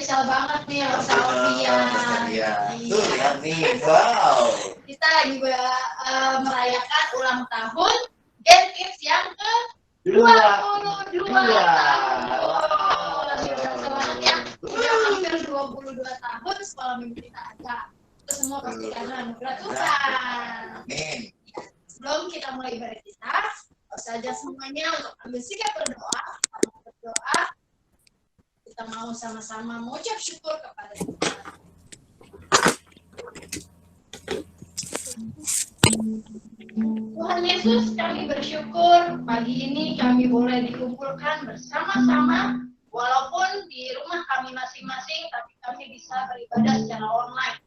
spesial banget nih Rosalia. Iya. Tuh lihat nih, wow. Kita lagi merayakan ulang tahun Gen Kids yang ke-22 tahun. Udah hampir 22 tahun sekolah minggu kita ada. Itu semua pasti karena anugerah Tuhan. Amin. Sebelum kita mulai berkisah, saja semuanya untuk ambil sikap berdoa. Kita mau sama-sama mengucap syukur kepada Tuhan. Tuhan Yesus, kami bersyukur pagi ini kami boleh dikumpulkan bersama-sama, walaupun di rumah kami masing-masing, tapi kami bisa beribadah secara online.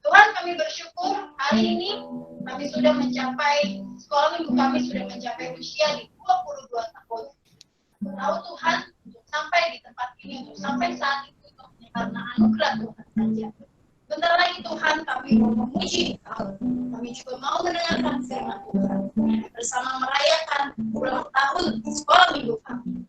Tuhan, kami bersyukur hari ini kami sudah mencapai, sekolah minggu kami sudah mencapai usia di 22 tahun. Tahu Tuhan, untuk sampai di tempat ini, untuk sampai saat itu, karena anugerah Tuhan saja. Bentar lagi Tuhan, kami mau memuji Engkau. Kami juga mau mendengarkan firman Tuhan. Bersama merayakan ulang tahun sekolah minggu kami.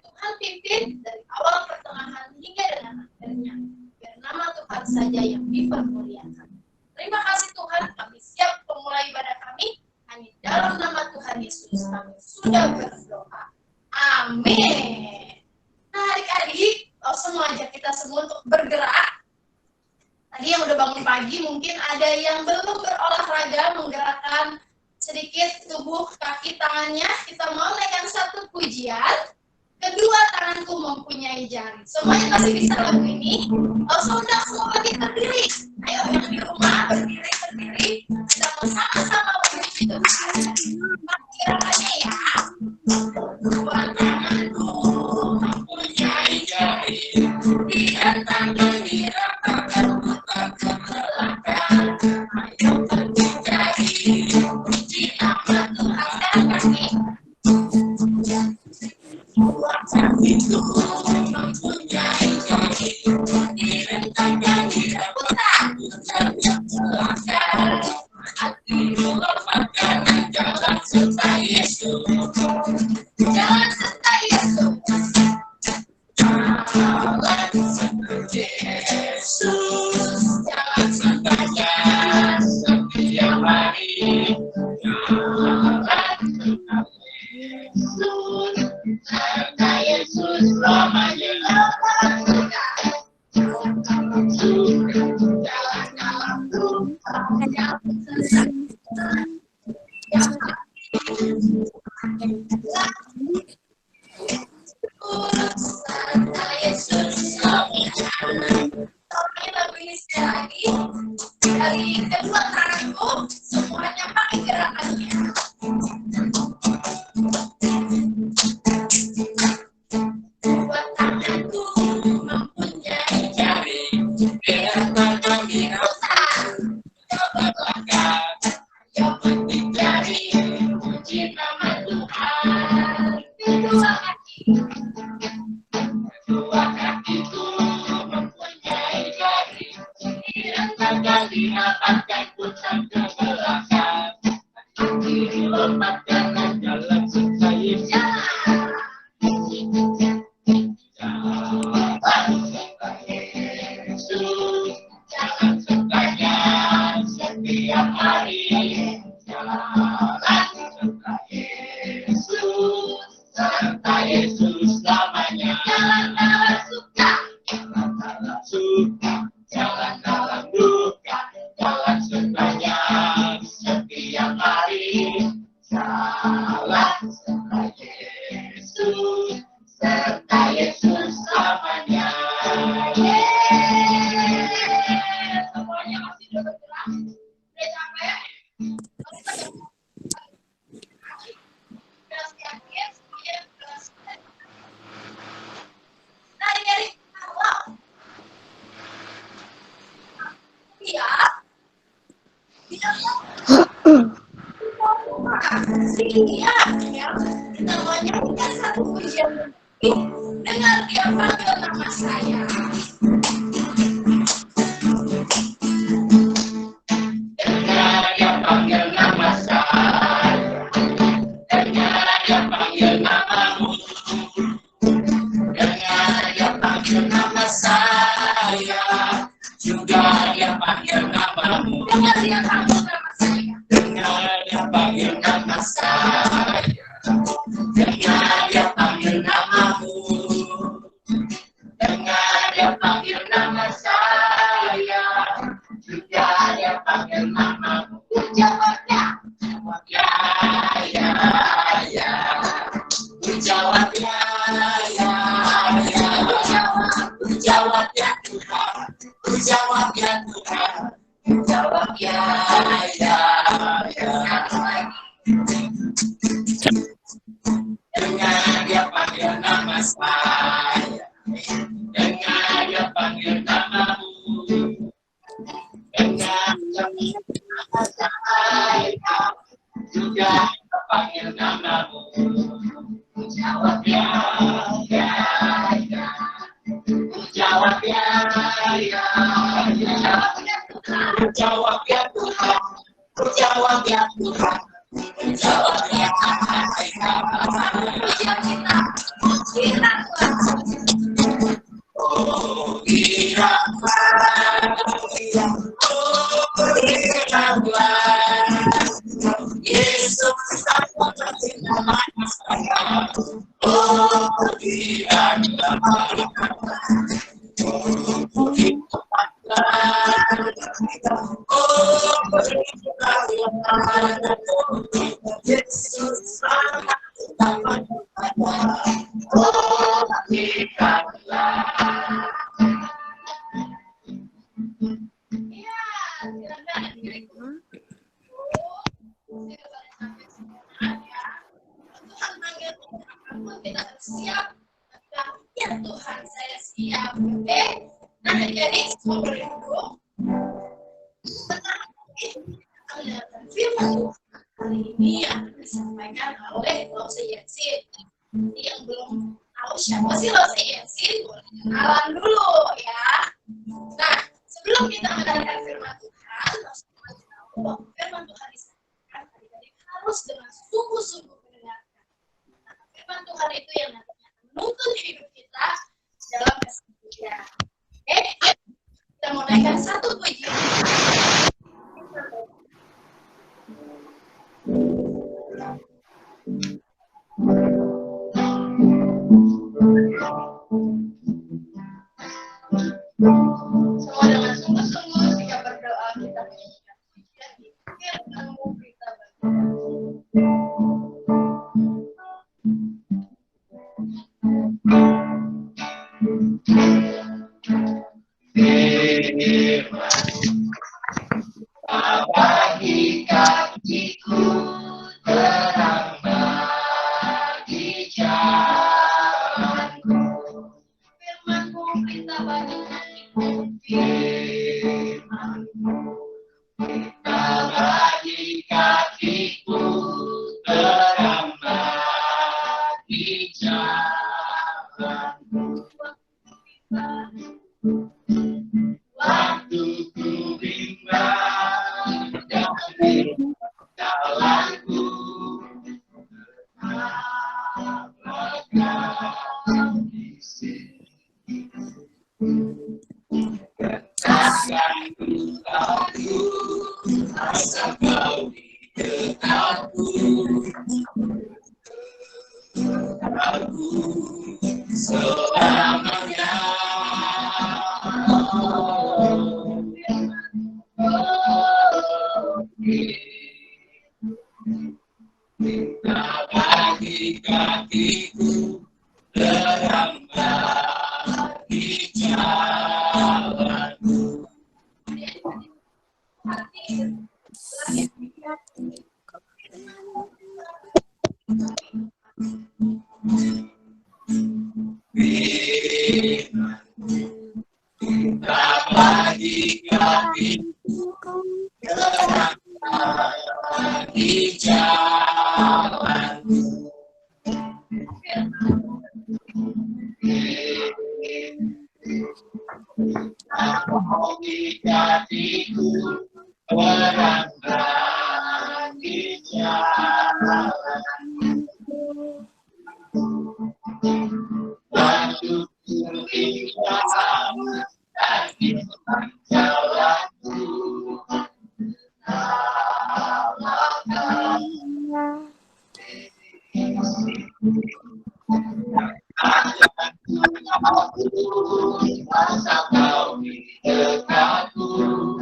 Tuhan pimpin dari awal pertengahan hingga dengan akhirnya. Biar nama Tuhan saja yang dipermuliakan. Terima kasih Tuhan, kami siap memulai ibadah kami. Hanya dalam nama Tuhan Yesus kami sudah berdoa. Amin. Nah adik-adik, langsung ajak kita semua untuk bergerak. Tadi yang udah bangun pagi mungkin ada yang belum berolahraga, menggerakkan sedikit tubuh kaki tangannya. Kita mau naikkan satu pujian. Kedua tanganku mempunyai jari. Semuanya masih bisa lagu ini. Langsung undang semua bagi berdiri. Ayo yang di rumah berdiri. Kita mau sama-sama memuji Tuhan. Gerakannya ya. Kedua tanganku mempunyai jari. Di antara dirapatkan bukan kebelakang. Ayo berdiri. Puji nama Tuhan kami. Itu mempunyai jari direntangkan dirapatkan bukan kebelakang. Hati melupakan jalan serta Yesus. Jalan serta Yesus. Jalan serta Yesus. Jalan sertanya setiap hari. Jalan serta Yesus. Serta Yesus selamanya. Jalan dalam suka, jalan dalam duka, jalan sesat. Serta Yesus selamanya. Tapi lagu ini sekali lagi dari kedua tanganku semuanya pakai gerakannya. Kedua tanganku mempunyai jari, direntangkan dirapatkan kebelakang. Ayo petik jari, puji nama Tuhan. Kedua kakiku mempunyai jari, direntangkan dirapatkan pucat ke belakang. Hati dilombatkan dalam serta Yesus. Jalan serta Yesus. Jalan sertanya setiap hari. Jalan serta Yesus. Serta Yesus selamanya. Jalan dalam suka, jalan dalam suka, jalan dalam duka, jalan sertanya setiap hari. Jalan serta Yesus. Serta Yesus selamanya. Semuanya masih udah bergerak. Udah capek? Udah yakin semuanya udah selesai. Nah, dari awal. Iya. Iya. Iya. Kita mau nyanyikan satu pujian. Dengar dia panggil nama saya. Dengar dia panggil nama saya. Dengar dia panggil namamu. Dengar dia panggil nama saya. juga dia panggil namamu. Dengar dia panggil nama saya. Dengar dia panggil nama saya. Dengar dia panggil namamu. Dengar dia panggil nama saya. Juga dia panggil namamu. Jawabnya. Ya, ya, ya. Jawab ya, ya, ya. Jawab ya Tuhan. Jawab ya Tuhan. Jawab ya, ya, ya. Dengar dia panggil nama saya. Dengar dia panggil namamu. Dengar dia panggil nama saya. Juga panggil namamu. Jawab ya, ya, ya. Jawab ya, ya, ya. Jawab ya Tuhan. Jawab ya Tuhan. Jawab ya, ya. Oh, Yesus sama nama saya. Oh, dia Yesus sama nama kita siap. Ya Tuhan, saya siap. Oke? Nah, jadi sebelum firman Tuhan kali ini akan disampaikan oleh Lose Yensin. Yang belum tahu siapa sih Lose Yensin, boleh kenalan dulu ya. Nah, sebelum kita mendengarkan firman Tuhan, Lose Yensin tahu bahwa firman Tuhan disampaikan adik-adik harus dengan sungguh-sungguh mendengarkan. Nah, firman Tuhan itu yang nantinya menuntun hidup kita dalam keseharian. Oke, kita mau naikkan satu pujian. Semua dengan sungguh-sungguh jika berdoa kita menyanyikan pujian di firman-Mu kita bagi kakiku terang bagi jalanku. firman-Mu kita bagi kakiku. Firman-Mu kita bagi kakiku terang bagi jalanku. Waktu ku bimbang dari jalanku, tetaplah di sini. Kekasihku tahu, asal kau di dekatku. Aku selamanya. Kita bagi kakiku terang bagi jalanku. Kita bagi kakiku terang bagi jalanku. Aku bagi kakiku terang bagi jalanku. Waktu ku bimbang dan Asal kau di dekatku,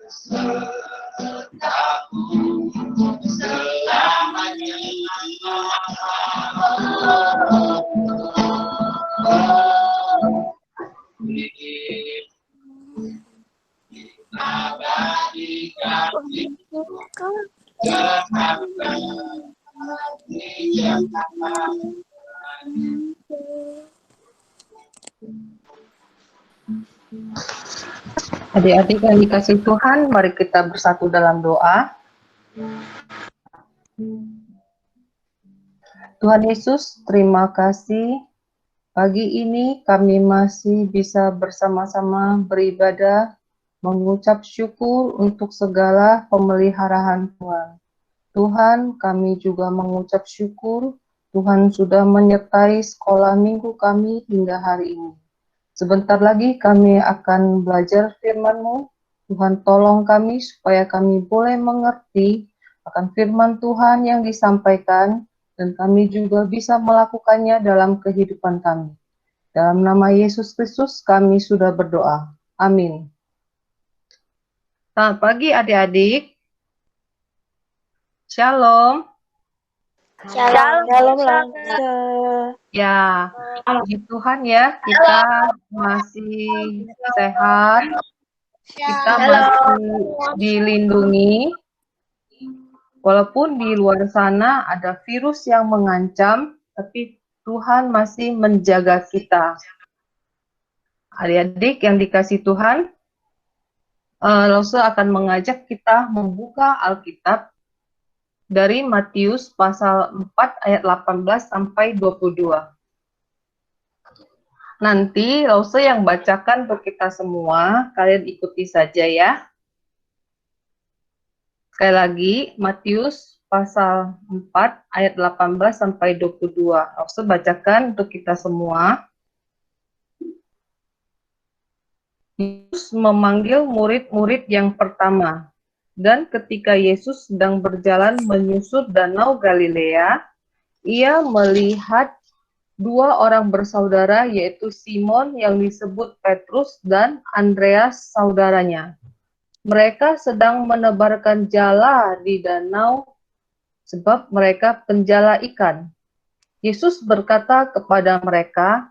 sertaku selamanya. Abadikan kehamban di Jakarta. Adik-adik yang dikasih Tuhan, mari kita bersatu dalam doa. Tuhan Yesus, terima kasih. Pagi ini kami masih bisa bersama-sama beribadah, mengucap syukur untuk segala pemeliharaan Tuhan. Tuhan, kami juga mengucap syukur Tuhan sudah menyertai sekolah minggu kami hingga hari ini. Sebentar lagi kami akan belajar firman-Mu. Tuhan tolong kami supaya kami boleh mengerti akan firman Tuhan yang disampaikan dan kami juga bisa melakukannya dalam kehidupan kami. Dalam nama Yesus Kristus kami sudah berdoa. Amin. Selamat pagi adik-adik. Shalom. Shalom. Ya, puji Tuhan ya, kita masih sehat, kita masih dilindungi, walaupun di luar sana ada virus yang mengancam, tapi Tuhan masih menjaga kita. Adik-adik yang dikasih Tuhan, Lause akan mengajak kita membuka Alkitab dari Matius pasal 4 ayat 18 sampai 22. Nanti Lause yang bacakan untuk kita semua, kalian ikuti saja ya. Sekali lagi, Matius pasal 4 ayat 18 sampai 22. Lause bacakan untuk kita semua. Yesus memanggil murid-murid yang pertama. Dan ketika Yesus sedang berjalan menyusur danau Galilea, ia melihat dua orang bersaudara, yaitu Simon yang disebut Petrus dan Andreas saudaranya. Mereka sedang menebarkan jala di danau sebab mereka penjala ikan. Yesus berkata kepada mereka,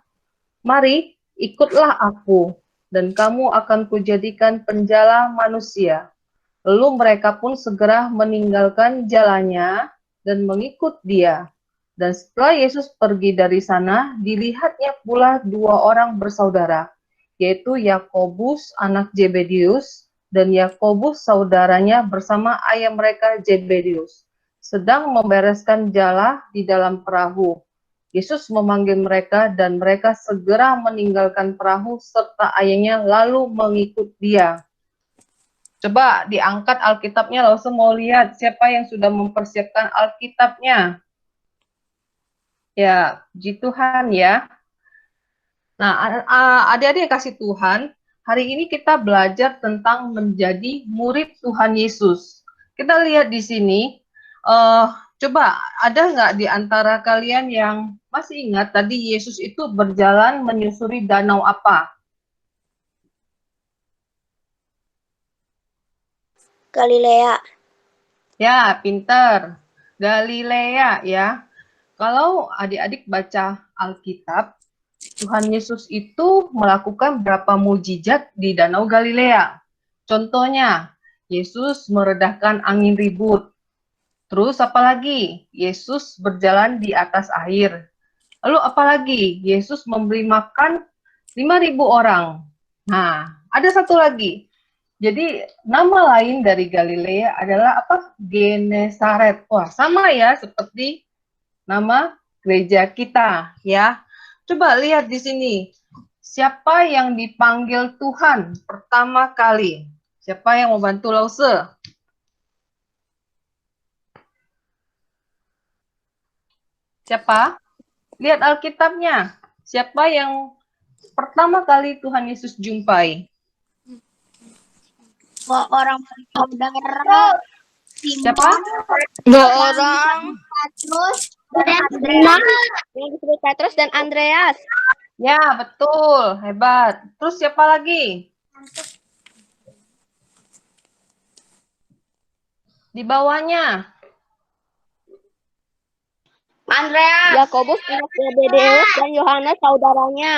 "Mari, ikutlah aku, dan kamu akan kujadikan penjala manusia." Lalu mereka pun segera meninggalkan jalannya dan mengikut dia. Dan setelah Yesus pergi dari sana, dilihatnya pula dua orang bersaudara, yaitu Yakobus anak Zebedius dan Yakobus saudaranya bersama ayah mereka Zebedius, sedang membereskan jala di dalam perahu. Yesus memanggil mereka dan mereka segera meninggalkan perahu serta ayahnya lalu mengikut dia. Coba diangkat Alkitabnya, Lause mau lihat siapa yang sudah mempersiapkan Alkitabnya. Ya, puji Tuhan ya. Nah, adik-adik yang kasih Tuhan, hari ini kita belajar tentang menjadi murid Tuhan Yesus. Kita lihat di sini, coba ada nggak di antara kalian yang masih ingat tadi Yesus itu berjalan menyusuri danau apa? Galilea. Ya, pinter. Galilea ya. Kalau adik-adik baca Alkitab, Tuhan Yesus itu melakukan berapa mujizat di Danau Galilea. Contohnya, Yesus meredahkan angin ribut. Terus apalagi? Yesus berjalan di atas air. Lalu apalagi? Yesus memberi makan 5.000 orang. Nah, ada satu lagi. Jadi nama lain dari Galilea adalah apa? Genesaret. Wah, sama ya seperti nama gereja kita ya. Coba lihat di sini. Siapa yang dipanggil Tuhan pertama kali? Siapa yang mau bantu Lause? Siapa? Lihat Alkitabnya. Siapa yang pertama kali Tuhan Yesus jumpai? orang saudara. Siapa? Dua orang. Petrus dan Andreas. Yang disebut Petrus dan Andreas. Ya, betul. Hebat. Terus siapa lagi? Di bawahnya. Andreas. Yakobus, anak Zebedeus dan Yohanes saudaranya.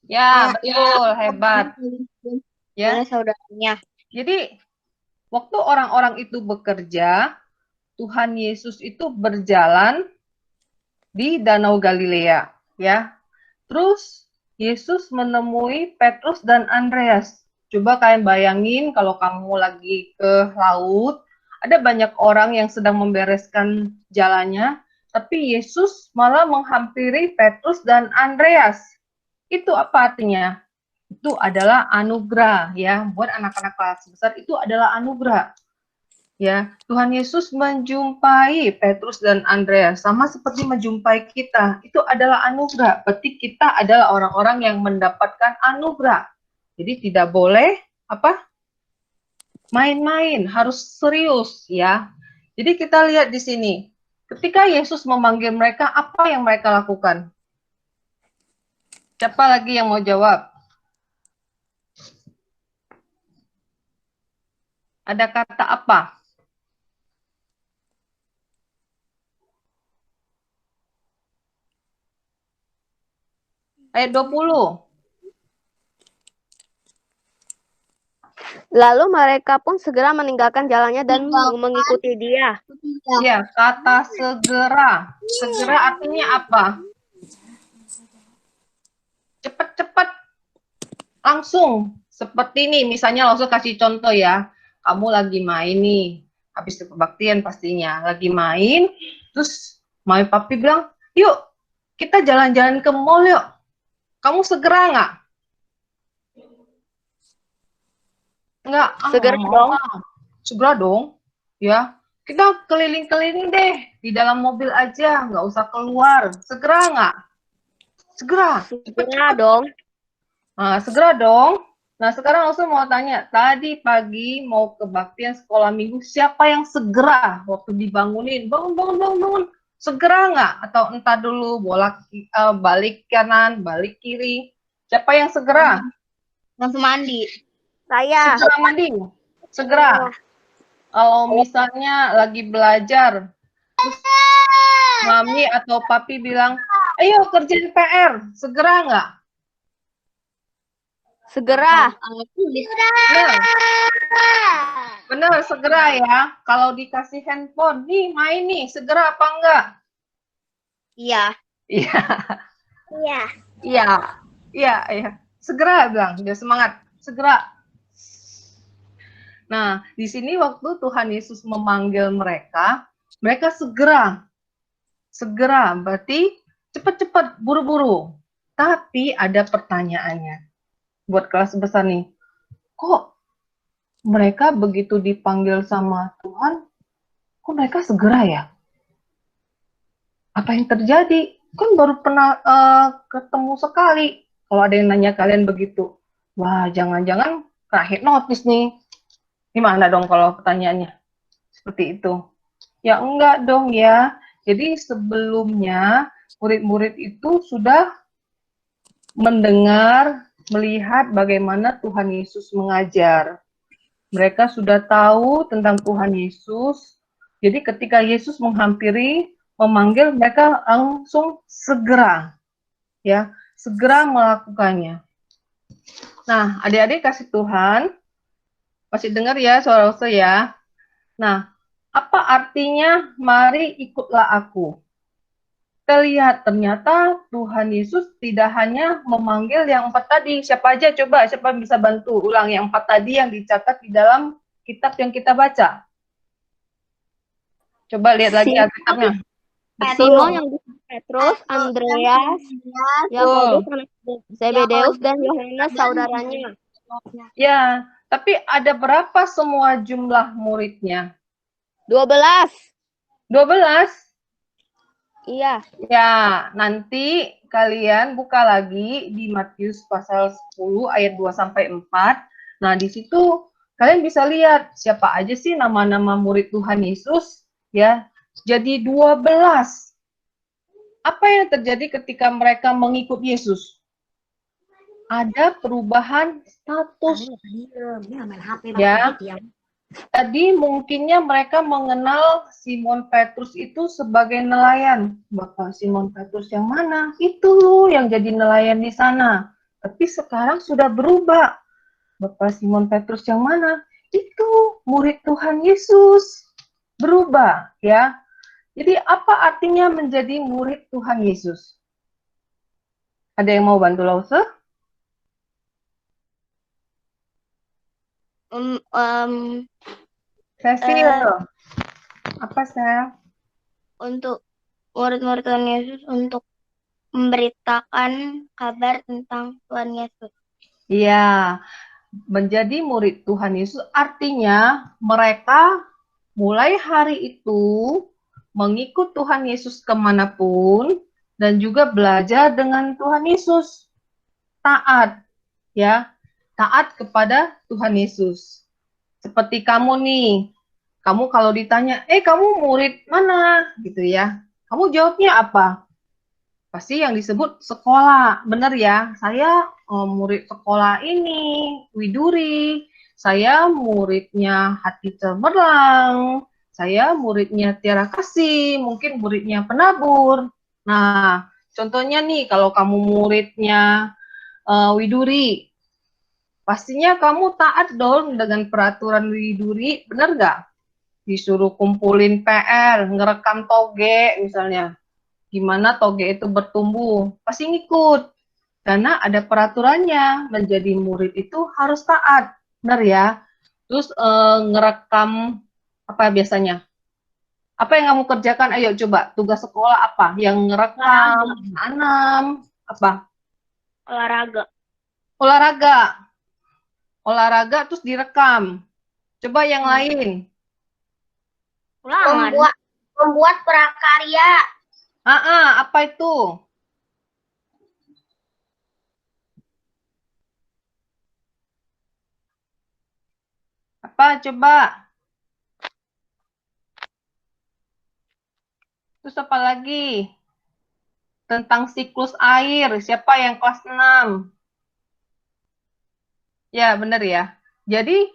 Ya, betul. Hebat. Ya. Saudaranya. Jadi, waktu orang-orang itu bekerja, Tuhan Yesus itu berjalan di Danau Galilea, ya. Terus Yesus menemui Petrus dan Andreas. Coba kalian bayangin kalau kamu lagi ke laut, ada banyak orang yang sedang membereskan jalannya, tapi Yesus malah menghampiri Petrus dan Andreas. Itu apa artinya? Itu adalah anugerah, ya. Buat anak-anak kelas besar itu adalah anugerah. Ya, Tuhan Yesus menjumpai Petrus dan Andreas sama seperti menjumpai kita. Itu adalah anugerah. Berarti kita adalah orang-orang yang mendapatkan anugerah. Jadi tidak boleh main-main, harus serius, ya. Jadi kita lihat di sini. Ketika Yesus memanggil mereka, apa yang mereka lakukan? Siapa lagi yang mau jawab? Ada kata apa? Ayat 20. Lalu mereka pun segera meninggalkan jalannya dan mengikuti dia. Ya, kata segera. Segera artinya apa? Cepat-cepat. Langsung. Seperti ini, misalnya langsung kasih contoh ya. Kamu lagi main nih. Habis kebaktian pastinya. Lagi main, terus mami papi bilang, yuk kita jalan-jalan ke mall yuk. Kamu segera nggak? Nggak. Segera dong. Segera dong. Ya. Kita keliling-keliling deh. Di dalam mobil aja. Nggak usah keluar. Segera nggak? Segera. Segera dong. Nah, segera dong. Nah, sekarang langsung mau tanya. Tadi pagi mau kebaktian sekolah minggu. Siapa yang segera waktu dibangunin? Bangun. Segera nggak? Atau entah dulu balik kanan, balik kiri. Siapa yang segera? Langsung mandi. Saya. Segera mandi. Segera. Kalau misalnya lagi belajar, terus mami atau papi bilang, ayo kerjain PR. Segera nggak? Segera. Benar, segera ya. Kalau dikasih handphone, nih main nih, segera apa enggak? Iya. Iya. Iya. Iya. Segera bilang, dia semangat, segera. Nah, di sini waktu Tuhan Yesus memanggil mereka, mereka segera. Segera, berarti cepat-cepat, buru-buru. Tapi ada pertanyaannya. Buat kelas besar nih, kok mereka begitu dipanggil sama Tuhan, kok mereka segera ya? Apa yang terjadi? Kan baru pernah ketemu sekali. Kalau ada yang nanya kalian begitu, wah jangan-jangan kena hipnotis nih. Gimana dong kalau pertanyaannya? Seperti itu. Ya enggak dong ya. Jadi sebelumnya murid-murid itu sudah mendengar, melihat bagaimana Tuhan Yesus mengajar. Mereka sudah tahu tentang Tuhan Yesus. Jadi ketika Yesus menghampiri, memanggil, mereka langsung segera, ya, segera melakukannya. Nah, adik-adik kasih Tuhan, masih dengar ya suara saya ya. Nah, apa artinya mari ikutlah aku? Kita lihat ternyata Tuhan Yesus tidak hanya memanggil yang 4 tadi. Siapa aja coba, siapa bisa bantu ulang yang 4 tadi yang dicatat di dalam kitab yang kita baca. Coba lihat lagi Alkitabnya. Simon yang disebut Petrus, Andreas, Yakobus, anak Zebedeus dan Yohanes saudaranya. Ya, tapi ada berapa semua jumlah muridnya? 12. 12? Iya. Ya, nanti kalian buka lagi di Matius pasal 10 ayat 2 sampai 4. Nah, di situ Kalian bisa lihat siapa aja sih nama-nama murid Tuhan Yesus, ya. Jadi 12. Apa yang terjadi ketika mereka mengikut Yesus? Ada perubahan status, ya. Tadi mungkinnya mereka mengenal Simon Petrus itu sebagai nelayan. Bapak Simon Petrus yang mana? Itu loh yang jadi nelayan di sana. Tapi sekarang sudah berubah. Bapak Simon Petrus yang mana? Itu murid Tuhan Yesus. Berubah, ya. Jadi apa artinya menjadi murid Tuhan Yesus? Ada yang mau bantu Lause? Cecil. Apa, Sel? Untuk murid-murid Tuhan Yesus untuk memberitakan kabar tentang Tuhan Yesus. Iya, menjadi murid Tuhan Yesus artinya mereka mulai hari itu mengikut Tuhan Yesus kemanapun dan juga belajar dengan Tuhan Yesus. Taat, ya, taat kepada Tuhan Yesus. Seperti kamu nih, kamu kalau ditanya, kamu murid mana? Gitu ya, kamu jawabnya apa? Pasti yang disebut sekolah, benar ya? Saya murid sekolah ini, Widuri. Saya muridnya Hati Cemerlang. Saya muridnya Tiara Kasih, mungkin muridnya Penabur. Nah, contohnya nih, kalau kamu muridnya Widuri, pastinya kamu taat dong dengan peraturan Widuri, benar nggak? Disuruh kumpulin PR, ngerekam toge misalnya. Gimana toge itu bertumbuh, pasti ngikut. Karena ada peraturannya, menjadi murid itu harus taat, benar ya. Terus ngerekam apa biasanya? Apa yang kamu kerjakan? Ayo coba, tugas sekolah apa? Yang ngerekam, nanam, apa? Olahraga. Olahraga. Olahraga terus direkam. Coba yang lain. Membuat prakarya. Apa itu? Apa coba? Terus apa lagi? Tentang siklus air. Siapa yang kelas 6? Ya, benar ya. Jadi,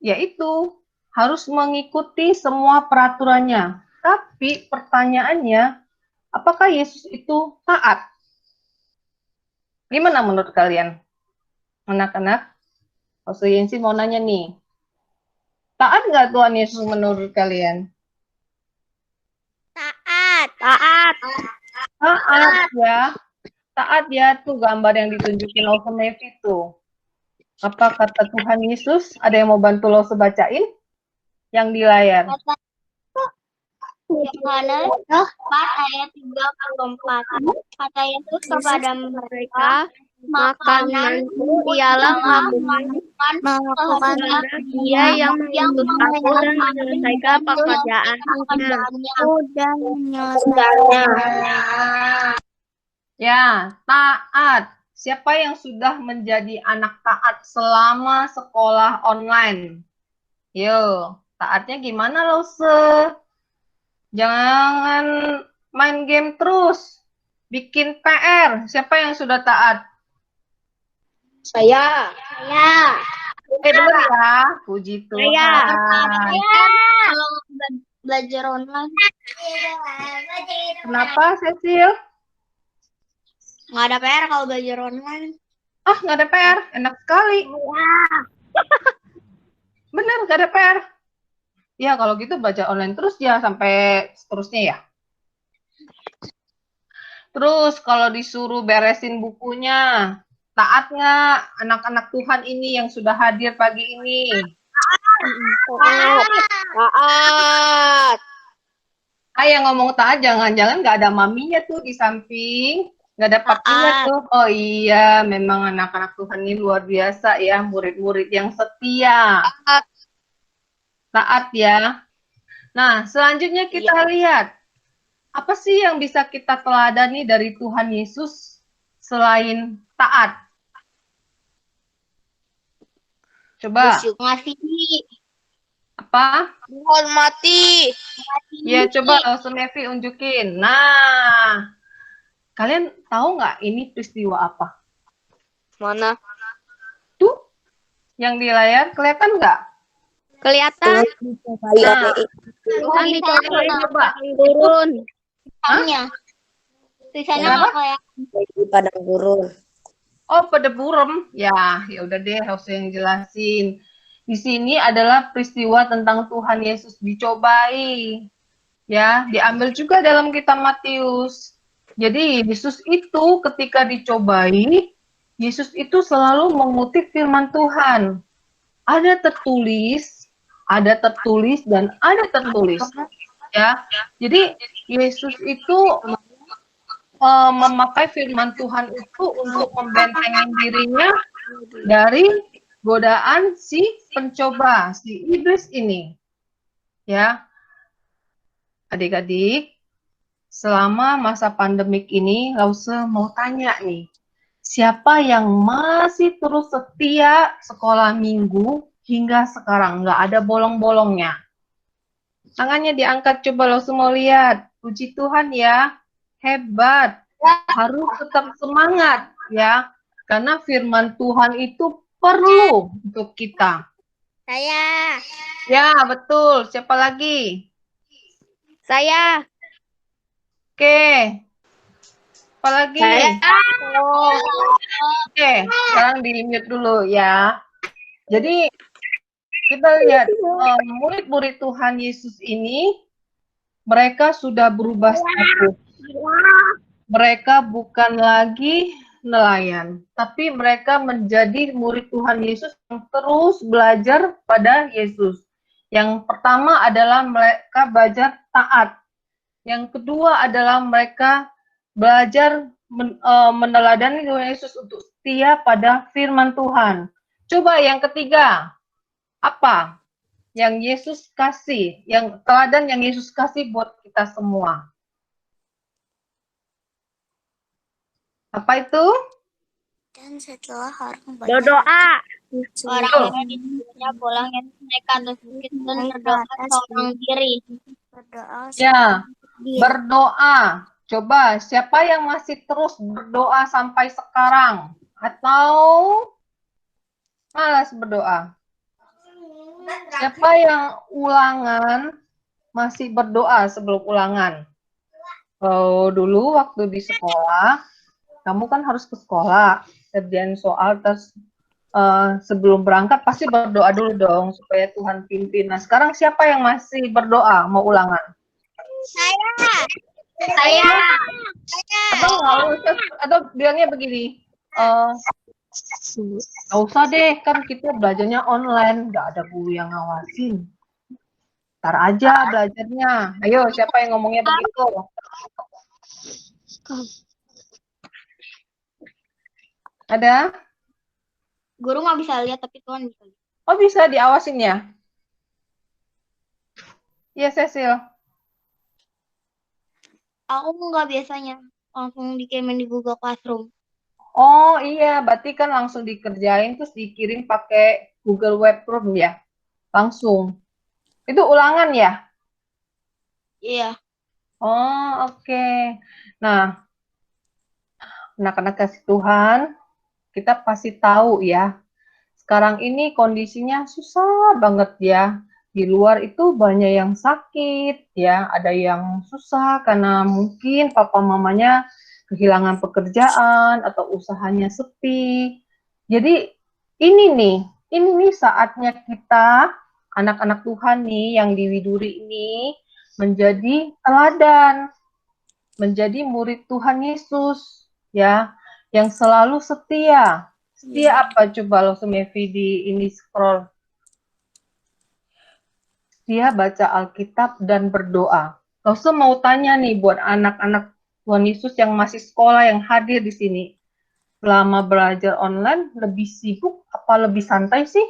ya itu. Harus mengikuti semua peraturannya. Tapi pertanyaannya, apakah Yesus itu taat? Gimana menurut kalian? Anak-anak? Pastor Yensi mau nanya nih. Taat nggak Tuhan Yesus menurut kalian? Taat. Taat ya. Taat ya, tuh gambar yang ditunjukin Lause Mevi tuh. Apa kata Tuhan Yesus? Ada yang mau bantu Lause bacain? Yang di layar. Yohanes 4 ayat 34. Kata Yesus kepada mereka, makananku ialah melakukan Dia yang mengutus aku dan menyelesaikan pekerjaanku dan menyelesaikannya. Ya, taat. Siapa yang sudah menjadi anak taat selama sekolah online? Yo, taatnya gimana Lause? Jangan main game terus. Bikin PR. Siapa yang sudah taat? Saya. Benar ya. Puji Tuhan. Kalau belajar online. Kenapa, Cecil? Nggak ada PR kalau belajar online. Nggak ada PR. Enak sekali. Benar, nggak ada PR. Ya, kalau gitu baca online terus ya sampai seterusnya ya. Terus kalau disuruh beresin bukunya, taat nggak anak-anak Tuhan ini yang sudah hadir pagi ini? Taat. Yang ngomong taat jangan-jangan nggak ada maminya tuh di samping, nggak ada papinya tuh. Oh iya, memang anak-anak Tuhan ini luar biasa ya, murid-murid yang setia. Taat ya. Nah, selanjutnya kita lihat, apa sih yang bisa kita teladani dari Tuhan Yesus selain taat? Coba. Mengasihi. Apa? Menghormati. Ya, coba langsung Evi unjukin. Nah, kalian tahu nggak ini peristiwa apa? Mana? Tuh, yang di layar kelihatan nggak? Kelihatan. Nah, Tuhan dicobai coba. turun. Tulisannya. Tulisannya Kenapa? nggak kayak Di padang gurun. Oh, pada burem. Ya udah deh, harus yang jelasin. Di sini adalah peristiwa tentang Tuhan Yesus dicobai. Ya, diambil juga dalam kitab Matius. Jadi, Yesus itu ketika dicobai, Yesus itu selalu mengutip firman Tuhan. Ada tertulis, dan ada tertulis. Ya, jadi Yesus itu memakai firman Tuhan itu untuk membentengin dirinya dari godaan si pencoba, si iblis ini. Ya, adik-adik, selama masa pandemik ini, Lause mau tanya nih, siapa yang masih terus setia sekolah minggu hingga sekarang, nggak ada bolong-bolongnya? Tangannya diangkat, coba Lause mau lihat. Puji Tuhan ya, hebat. Harus tetap semangat ya, karena firman Tuhan itu perlu untuk kita. Saya. Ya, betul. Siapa lagi? Saya. Oke. Apa lagi? Oke, sekarang di-mute dulu ya. Jadi kita lihat murid-murid Tuhan Yesus ini, mereka sudah berubah status. Mereka bukan lagi nelayan, tapi mereka menjadi murid Tuhan Yesus yang terus belajar pada Yesus. Yang pertama adalah mereka belajar taat. Yang kedua adalah mereka belajar meneladani Tuhan Yesus untuk setia pada firman Tuhan. Coba yang ketiga, apa yang Yesus kasih, yang teladan yang Yesus kasih buat kita semua? Apa itu? Dan setelah orang berdoa. Orang yang pulang yang naik ke atas bukit dan berdoa seorang diri. Ya, berdoa. Coba, siapa yang masih terus berdoa sampai sekarang? Atau malas berdoa? Siapa yang ulangan masih berdoa sebelum ulangan? Oh, dulu waktu di sekolah, kamu kan harus ke sekolah, kerjain soal, terus sebelum berangkat pasti berdoa dulu dong, supaya Tuhan pimpin. Nah, sekarang siapa yang masih berdoa, mau ulangan? Saya. Atau bilangnya begini, nggak usah deh, kan kita belajarnya online, nggak ada guru yang ngawasin. Ntar aja belajarnya. Ayo, siapa yang ngomongnya begitu? Ada? guru nggak bisa lihat tapi Tuhan bisa lihat. Oh, bisa diawasin ya? Iya, Cecil. Aku nggak biasanya langsung dikirimin di Google Classroom. Oh iya, berarti kan langsung dikerjain terus dikirim pakai Google Webroom ya? Langsung. Itu ulangan ya? Iya. Oh, oke. Nah, anak-anak kasih Tuhan, kita pasti tahu ya, sekarang ini kondisinya susah banget ya. Di luar itu banyak yang sakit ya, ada yang susah karena mungkin papa mamanya kehilangan pekerjaan atau usahanya sepi. Jadi ini nih saatnya kita anak-anak Tuhan nih yang di Widuri ini menjadi teladan, menjadi murid Tuhan Yesus ya, yang selalu setia. Setia apa coba lo Sumevi di ini scroll. Dia baca Alkitab dan berdoa. Langsung mau tanya nih buat anak-anak Tuhan Yesus yang masih sekolah, yang hadir di sini. Selama belajar online, lebih sibuk apa lebih santai sih?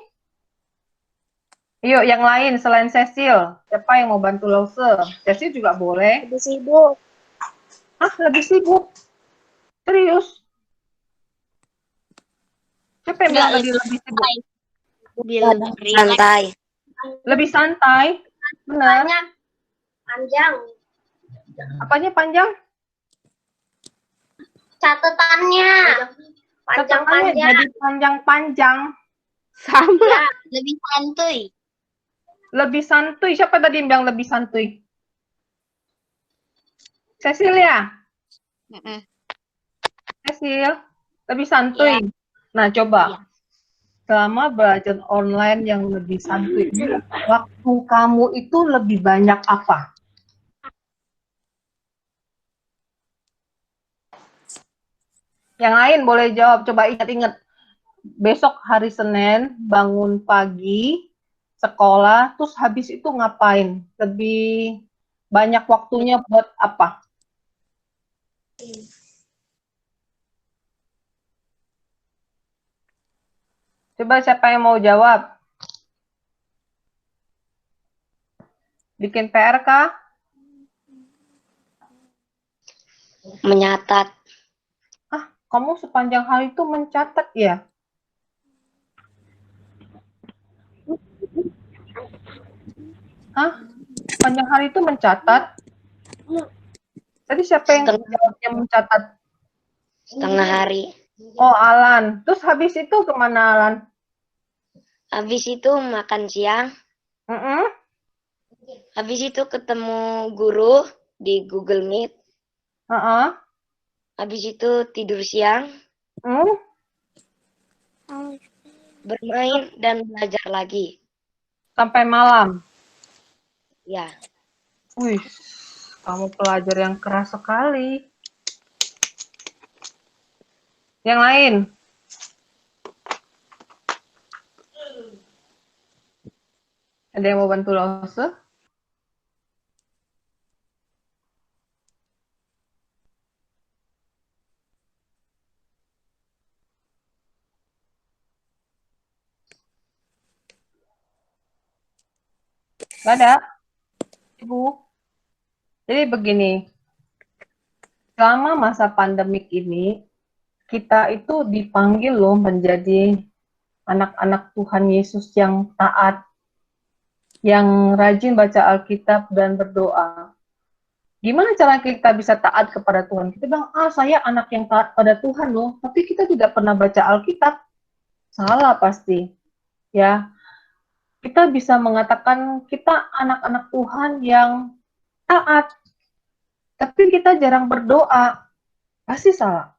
Yuk, yang lain selain Cecil. Siapa yang mau bantu Lause? Cecil juga boleh. Lebih sibuk. Ah, lebih sibuk? Serius? Siapa yang bilang lebih sibuk? santai. Lebih santai. Benar. Panjang. Apanya panjang? Catatannya. Catatannya jadi panjang-panjang. Sama. Ya, lebih santuy. Lebih santuy. Siapa tadi yang bilang lebih santuy? Cecilia. Cecil. Lebih santuy. Nah, coba. Selama belajar online yang lebih santuy, waktu kamu itu lebih banyak apa? Yang lain boleh jawab. Coba ingat-ingat. Besok hari Senin, bangun pagi, sekolah, terus habis itu ngapain? Lebih banyak waktunya buat apa? Coba siapa yang mau jawab? Bikin PR kah? Menyatat. Ah, kamu sepanjang hari itu mencatat ya? Hah? Sepanjang hari itu mencatat? Tadi siapa yang jawabnya mencatat? Setengah hari. Oh, Alan. Terus habis itu kemana, Alan? Habis itu makan siang. Habis itu ketemu guru di Google Meet. Habis itu tidur siang. Bermain dan belajar lagi. Sampai malam? Ya. Wih, kamu pelajar yang keras sekali. Yang lain? Ada yang mau bantu Lose? Gak ada? Ibu? Jadi begini, selama masa pandemik ini, kita itu dipanggil loh menjadi anak-anak Tuhan Yesus yang taat, yang rajin baca Alkitab dan berdoa. Gimana cara kita bisa taat kepada Tuhan? Kita bilang, saya anak yang taat pada Tuhan loh, tapi kita tidak pernah baca Alkitab. Salah pasti. Ya, kita bisa mengatakan kita anak-anak Tuhan yang taat, tapi kita jarang berdoa. Pasti salah.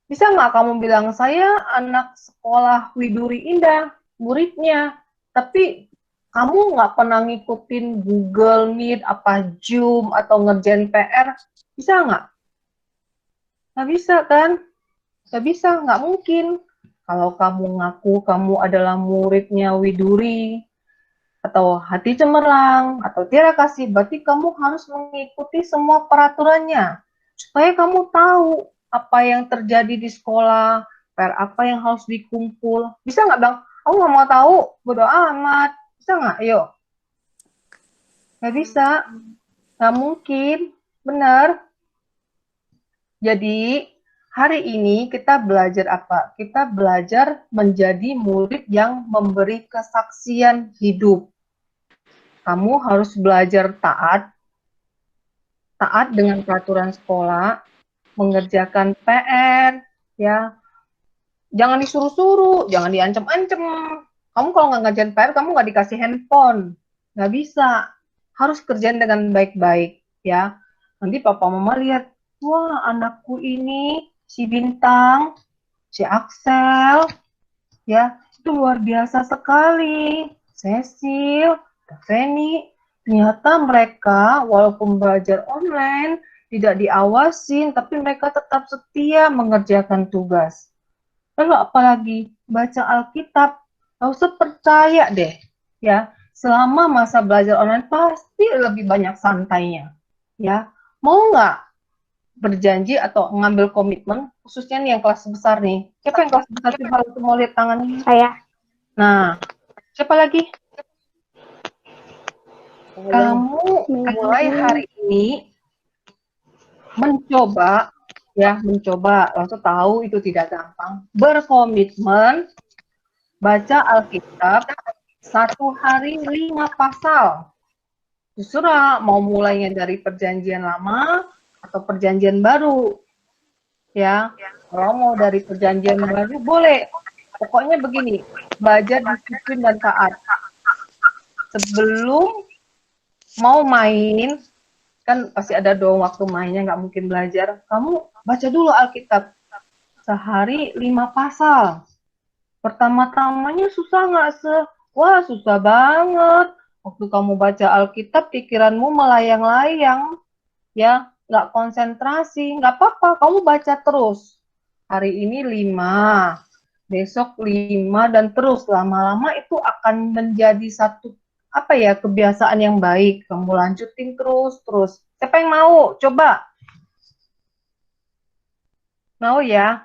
Bisa nggak kamu bilang, saya anak sekolah Widuri Indah, muridnya, tapi kamu nggak pernah ngikutin Google Meet, apa Zoom, atau ngerjain PR, bisa nggak? Nggak bisa kan? Nggak bisa, nggak mungkin. Kalau kamu ngaku kamu adalah muridnya Widuri, atau Hati Cemerlang, atau Tiara Kasih, berarti kamu harus mengikuti semua peraturannya, supaya kamu tahu apa yang terjadi di sekolah, PR apa yang harus dikumpul. Bisa nggak Bang? Aku nggak mau tahu, bodo amat. Bisa nggak? Ayo. Nggak bisa. Nggak mungkin. Benar. Jadi, hari ini kita belajar apa? Kita belajar menjadi murid yang memberi kesaksian hidup. Kamu harus belajar taat dengan peraturan sekolah, mengerjakan PR, ya. Jangan disuruh-suruh, jangan diancam-ancam. Kamu kalau nggak ngerjain PR, kamu nggak dikasih handphone. Nggak bisa. Harus kerjain dengan baik-baik, ya. Nanti papa mama lihat, wah anakku ini, si Bintang, si Axel, ya, itu luar biasa sekali. Cecil, Feni, ternyata mereka walaupun belajar online, tidak diawasin, tapi mereka tetap setia mengerjakan tugas. Lalu apalagi baca Alkitab, gak usah percaya deh, ya. Selama masa belajar online pasti lebih banyak santainya, ya. Mau nggak berjanji atau ngambil komitmen, khususnya nih yang kelas besar nih. Siapa yang kelas besar sih kalau mau lihat tangannya? Saya. Nah, siapa lagi? Kamu mulai hari ini mencoba, ya mencoba, langsung tahu itu tidak gampang, berkomitmen baca Alkitab 1 hari 5 pasal. Terserah mau mulainya dari perjanjian lama atau perjanjian baru. Ya, kalau mau dari perjanjian baru boleh. Pokoknya begini, belajar disiplin dan taat. Sebelum mau main, kan pasti ada dong waktu mainnya, nggak mungkin belajar. Kamu baca dulu Alkitab sehari 5 pasal. Pertama-tamanya susah nggak wah susah banget. Waktu kamu baca Alkitab, pikiranmu melayang-layang, ya, nggak konsentrasi, nggak apa-apa, kamu baca terus. Hari ini 5, besok 5, dan terus lama-lama itu akan menjadi satu kebiasaan yang baik. Kamu lanjutin terus. Siapa yang mau? Coba. Mau ya?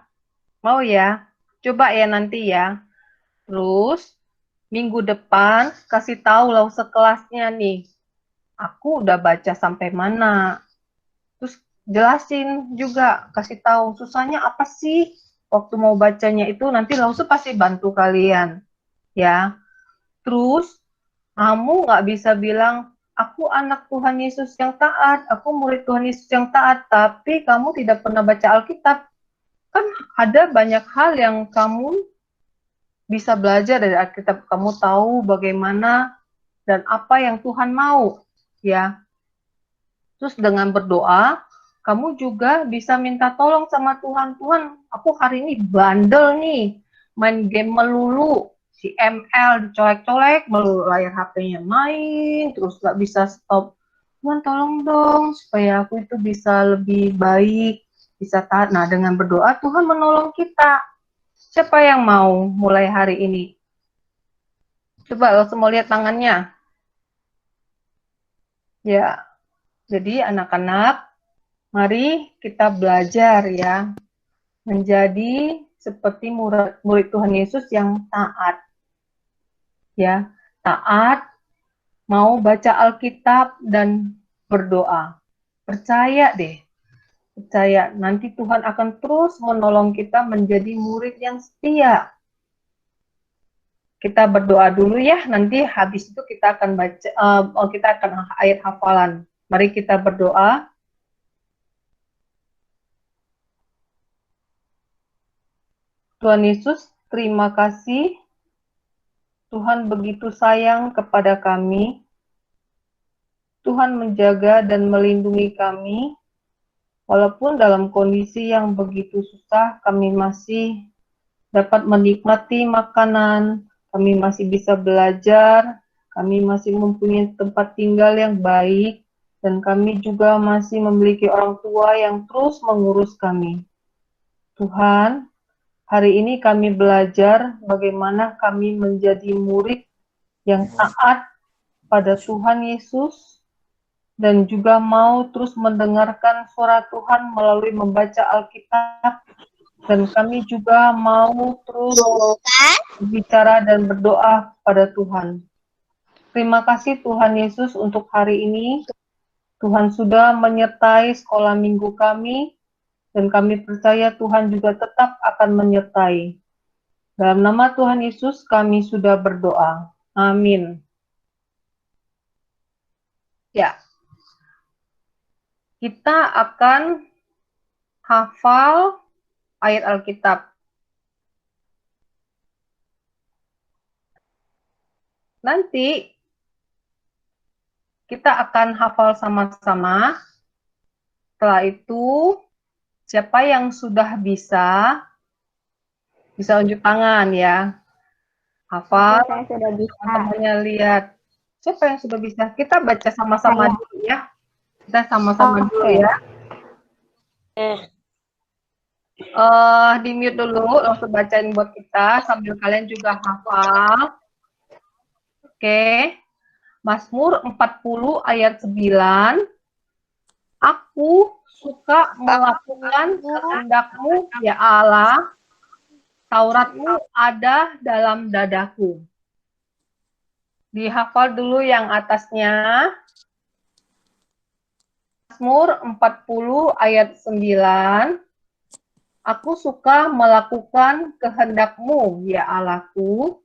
Mau ya? Coba ya nanti ya. Terus minggu depan kasih tahu lah sekelasnya nih. Aku udah baca sampai mana. Terus jelasin juga, kasih tahu susahnya apa sih waktu mau bacanya itu, nanti Lause pasti bantu kalian. Ya. Terus kamu nggak bisa bilang, aku anak Tuhan Yesus yang taat, aku murid Tuhan Yesus yang taat, tapi kamu tidak pernah baca Alkitab. Kan ada banyak hal yang kamu bisa belajar dari Alkitab. Kamu tahu bagaimana dan apa yang Tuhan mau, ya. Terus dengan berdoa, kamu juga bisa minta tolong sama Tuhan. Tuhan, aku hari ini bandel nih, main game melulu, si ML dicolek-colek, melulu layar HP-nya main, terus gak bisa stop. Tuhan tolong dong, supaya aku itu bisa lebih baik, bisa taat. Nah, dengan berdoa, Tuhan menolong kita. Siapa yang mau mulai hari ini? Coba lo semua lihat tangannya. Ya, jadi anak-anak, mari kita belajar ya, menjadi seperti murid Tuhan Yesus yang taat. Ya, taat, mau baca Alkitab dan berdoa. Percaya deh. Percaya, nanti Tuhan akan terus menolong kita menjadi murid yang setia. Kita berdoa dulu ya, nanti habis itu kita akan baca, kita akan ayat hafalan. Mari kita berdoa. Tuhan Yesus, terima kasih. Tuhan begitu sayang kepada kami. Tuhan menjaga dan melindungi kami. Walaupun dalam kondisi yang begitu susah, kami masih dapat menikmati makanan, kami masih bisa belajar, kami masih mempunyai tempat tinggal yang baik, dan kami juga masih memiliki orang tua yang terus mengurus kami. Tuhan, hari ini kami belajar bagaimana kami menjadi murid yang taat pada Tuhan Yesus, dan juga mau terus mendengarkan suara Tuhan melalui membaca Alkitab, dan kami juga mau terus berbicara dan berdoa pada Tuhan. Terima kasih Tuhan Yesus untuk hari ini. Tuhan sudah menyertai sekolah minggu kami, dan kami percaya Tuhan juga tetap akan menyertai. Dalam nama Tuhan Yesus kami sudah berdoa. Amin. Ya. Kita akan hafal ayat Alkitab. Nanti kita akan hafal sama-sama. Setelah itu, siapa yang sudah bisa unjuk tangan ya. Hafal, Saya sudah bisa. teman-temannya lihat. Siapa yang sudah bisa? Kita baca sama-sama dulu ya. Kita sama-sama dulu ya. Di mute dulu, langsung bacain buat kita sambil kalian juga hafal. Oke. Mazmur 40 ayat 9. Aku suka melakukan kehendak-Mu ya Allah. Taurat-Mu ada dalam dadaku. Dihafal dulu yang atasnya. Mazmur 40 ayat 9. Aku suka melakukan kehendak-Mu, ya Allahku.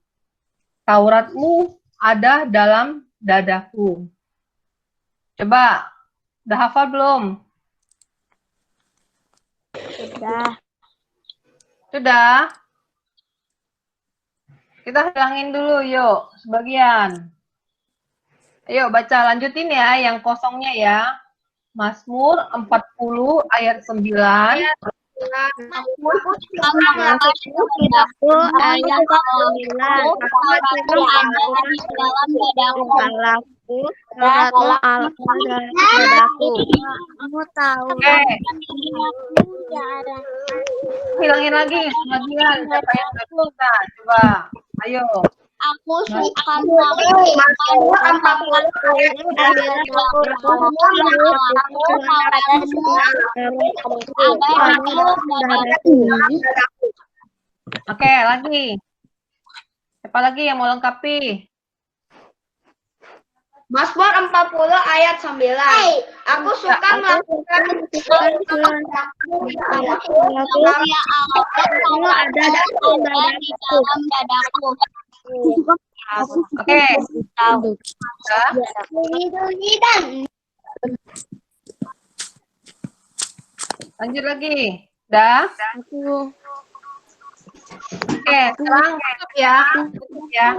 Tauratmu ada dalam dadaku. Coba, udah hafal belum? Sudah. Sudah? Kita hilangin dulu, yuk, sebagian. Ayo, baca lanjutin ya, yang kosongnya ya. Mazmur 40 ayat 9. Aku ayat 9. Kamu tahu. Hilangin lagi sebagian. Siapa yang nggak bisa? Coba, ayo. Aku suka Oke, lagi. Siapa lagi yang mau lengkapi? Mazmur 40 ayat 9. Aku suka melakukan Oke. Lanjut lagi. Dah? Oke, sekarang tutup ya. Ya.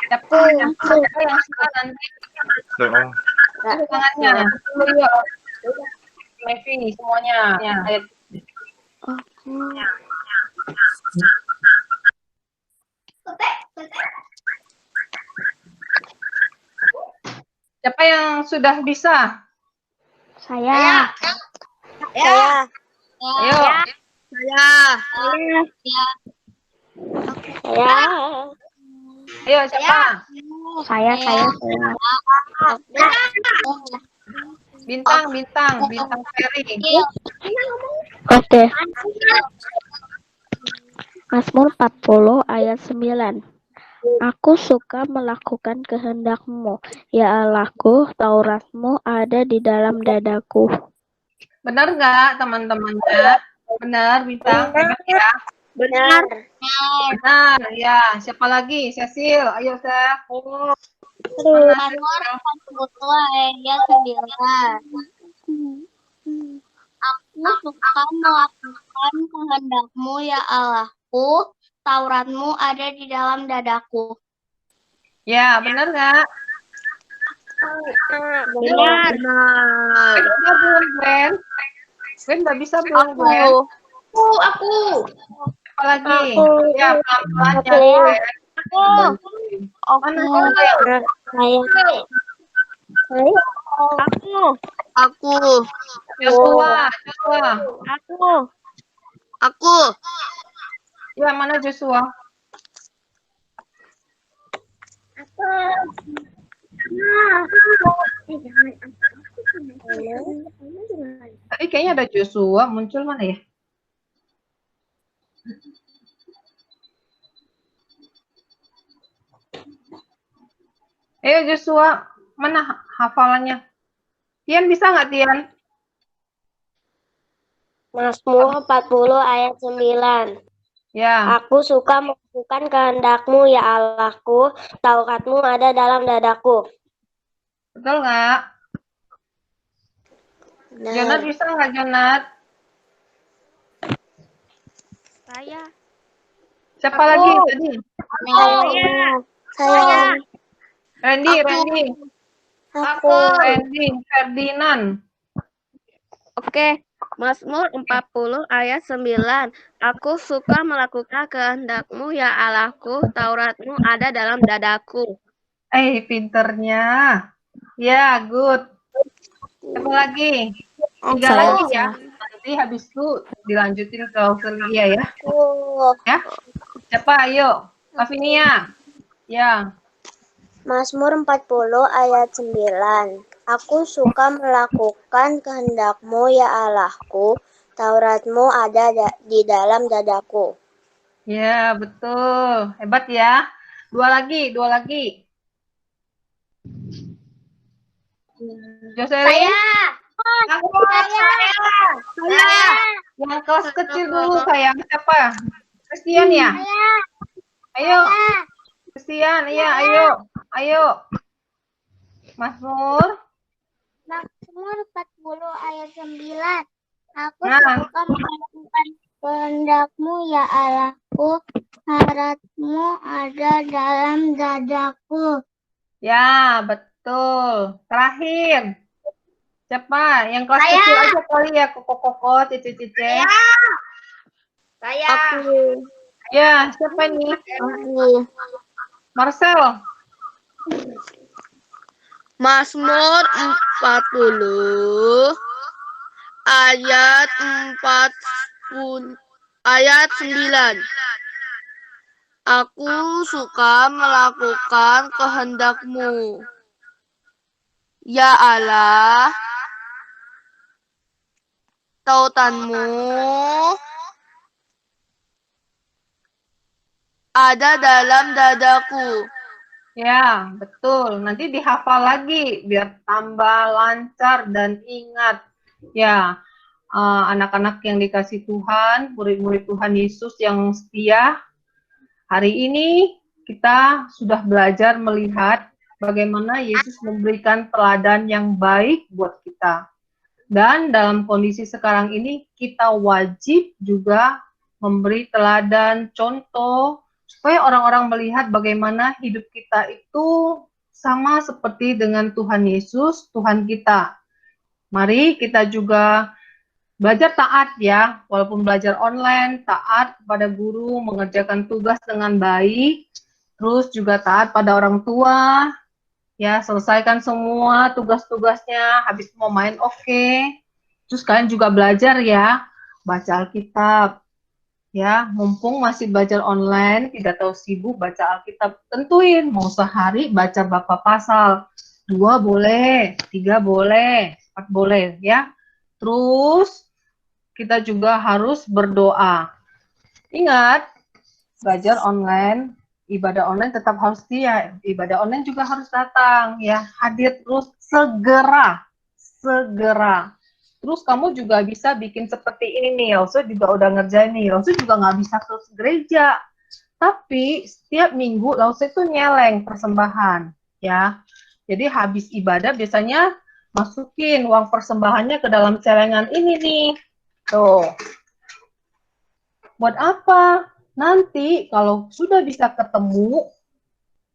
Siapa yang suka nanti tangannya. Mevi semuanya. Ya. Siapa yang sudah bisa? Saya. Ya. Ayo. Ayo, siapa? Saya. Bintang Ferry. Oke. Mazmur 40 ayat 9. Aku suka melakukan kehendak-Mu, ya Allahku, Taurat-Mu ada di dalam dadaku. Benar nggak teman-temannya? Benar, Bintang. Ya. Benar. Benar, ya. Siapa lagi? Cecil, ayo, Seth. Mazmur 40 ayat 9. Aku suka melakukan kehendak-Mu, ya Allahku, Taurat-Mu ada di dalam dadaku. Ya, benar nggak? Benar. Bisa belum, Gwen? Gwen nggak bisa belum, Gwen? Aku. Apa lagi? Ya, pelan-pelan ya, Gwen. Mana Aku. Joshua. Aku. Ya, mana Joshua? Tadi kayaknya ada Joshua, muncul mana ya? Ayo Joshua, mana hafalannya? Tian bisa nggak Tian? Mazmur 40 ayat 9. Ya. Aku suka melakukan kehendak-Mu, ya Allahku, Taurat-Mu ada dalam dadaku. Betul nggak? Jonat bisa nggak Jonat? Saya. Siapa lagi tadi? Saya. Randy. Aku. Randy Ferdinand. Oke, Mazmur 40 ayat 9. Aku suka melakukan kehendak-Mu, ya Allahku, Taurat-Mu ada dalam dadaku. Pinternya. Ya, good. Siapa lagi? 3 lagi ya. Nanti habis itu dilanjutin ke Australia ya. Ya. Siapa? Ayo. Lavinia. Ya. Mazmur 40 ayat 9. Aku suka melakukan kehendak-Mu, ya Allahku, Taurat-Mu ada di dalam dadaku. Ya, betul. Hebat ya. Dua lagi. Jocelyn. Yang kelas kecil dulu sayang. Siapa? Christian ya? Ayo, Christian, iya, ayo. Mazmur. Mazmur 40 ayat 9. Aku Nah. suka melakukan kehendak-Mu ya Allahku, harapanmu ada dalam dadaku. Ya, betul. Terakhir. Siapa? Yang kelas Saya. kecil aja kali ya, koko-koko, cici-cici. Saya. Aku. Ya, siapa nih? Aku. Marcel. Mazmur 40 ayat 9. Aku suka melakukan kehendak-Mu. Ya Allah, tautan-Mu ada dalam dadaku. Ya, betul. Nanti dihafal lagi biar tambah lancar dan ingat. Ya, anak-anak yang dikasih Tuhan, murid-murid Tuhan Yesus yang setia, hari ini kita sudah belajar melihat bagaimana Yesus memberikan teladan yang baik buat kita. Dan dalam kondisi sekarang ini, kita wajib juga memberi teladan, contoh, supaya orang-orang melihat bagaimana hidup kita itu sama seperti dengan Tuhan Yesus, Tuhan kita. Mari kita juga belajar taat ya, walaupun belajar online, taat kepada guru, mengerjakan tugas dengan baik, terus juga taat pada orang tua, ya, selesaikan semua tugas-tugasnya, habis mau main oke. Terus kalian juga belajar ya, baca Alkitab. Ya, mumpung masih belajar online, tidak tahu sibuk baca Alkitab, tentuin mau sehari baca berapa pasal. 2 boleh, 3 boleh, 4 boleh ya. Terus kita juga harus berdoa. Ingat, belajar online, ibadah online tetap harus setia. Ibadah online juga harus datang ya, hadir terus segera. Terus kamu juga bisa bikin seperti ini nih, Elsa juga udah ngerjain nih. Elsa juga nggak bisa terus gereja, tapi setiap minggu Elsa itu nyeleng persembahan, ya. Jadi habis ibadah biasanya masukin uang persembahannya ke dalam celengan ini nih, tuh. Buat apa? Nanti kalau sudah bisa ketemu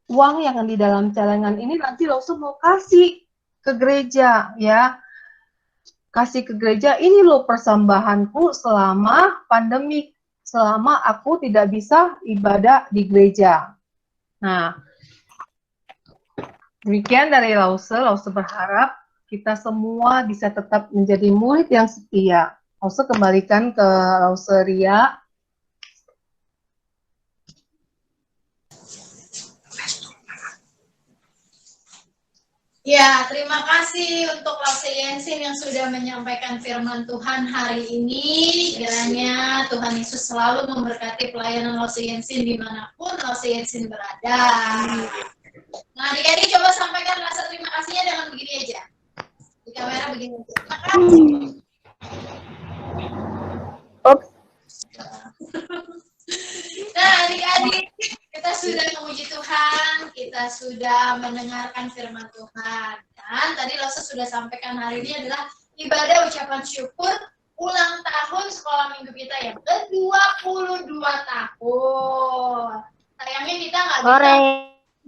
uang yang di dalam celengan ini, nanti Elsa mau kasih ke gereja, ya. Kasih ke gereja, ini loh persembahanku selama pandemi, selama aku tidak bisa ibadah di gereja. Nah, demikian dari Lause berharap kita semua bisa tetap menjadi murid yang setia. Lause kembalikan ke Lause Ria. Ya, terima kasih untuk Lause Yensin yang sudah menyampaikan firman Tuhan hari ini. Kiranya Tuhan Yesus selalu memberkati pelayanan Lause Yensin dimanapun Lause Yensin berada. Nah, adik-adik coba sampaikan rasa terima kasihnya dengan begini aja. Di kamera begini aja. Terima kasih. Nah, adik-adik, kita sudah memuji Tuhan, kita sudah mendengarkan firman Tuhan. Dan tadi Lause sudah sampaikan hari ini adalah ibadah ucapan syukur ulang tahun sekolah minggu kita yang ke-22 tahun. Sayangnya kita nggak bisa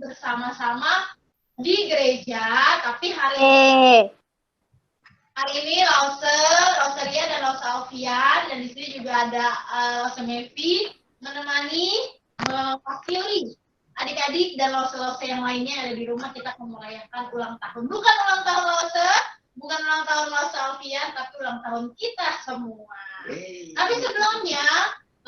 bersama-sama di gereja, tapi hari ini Lause Ria dan Lause Alfian, dan di sini juga ada Lause Mevi menemani, mewakili adik-adik dan Lause-Lause yang lainnya yang ada di rumah. Kita akan merayakan ulang tahun. Bukan ulang tahun Lause, bukan ulang tahun Lause Alfian, tapi ulang tahun kita semua. Tapi sebelumnya,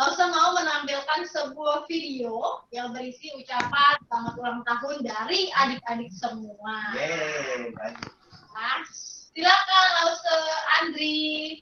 Lause mau menampilkan sebuah video yang berisi ucapan selamat ulang tahun dari adik-adik semua. Nah, silakan Lause Andri.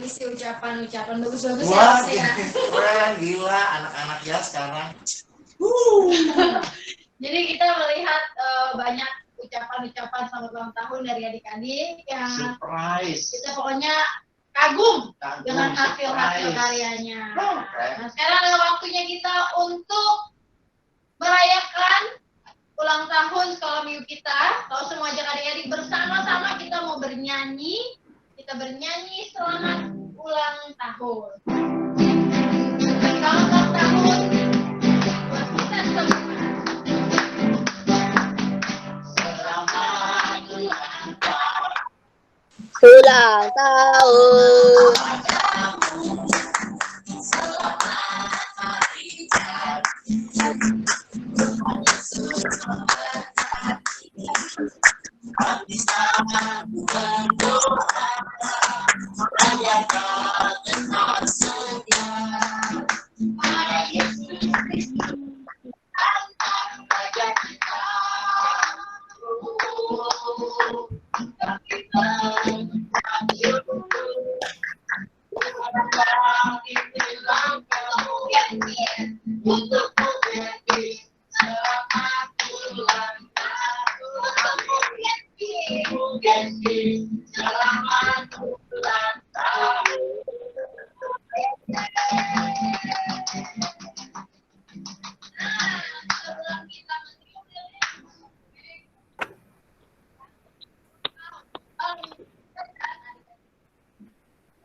berisi ucapan-ucapan bagus-bagus Wah, ya. keren, gila anak-anak ya sekarang. Jadi kita melihat banyak ucapan-ucapan selamat ulang tahun dari adik-adik yang Surprise. kita pokoknya kagum Kagum, dengan hasil-hasil surprise. karyanya. Keren. Nah, sekarang adalah waktunya kita untuk merayakan ulang tahun sekolah minggu kita. Kalau semua adik-adik bersama-sama kita mau bernyanyi. Kita bernyanyi selamat ulang tahun. Selamat ulang tahun buat kita semua. Selamat ulang tahun. Ulang tahun.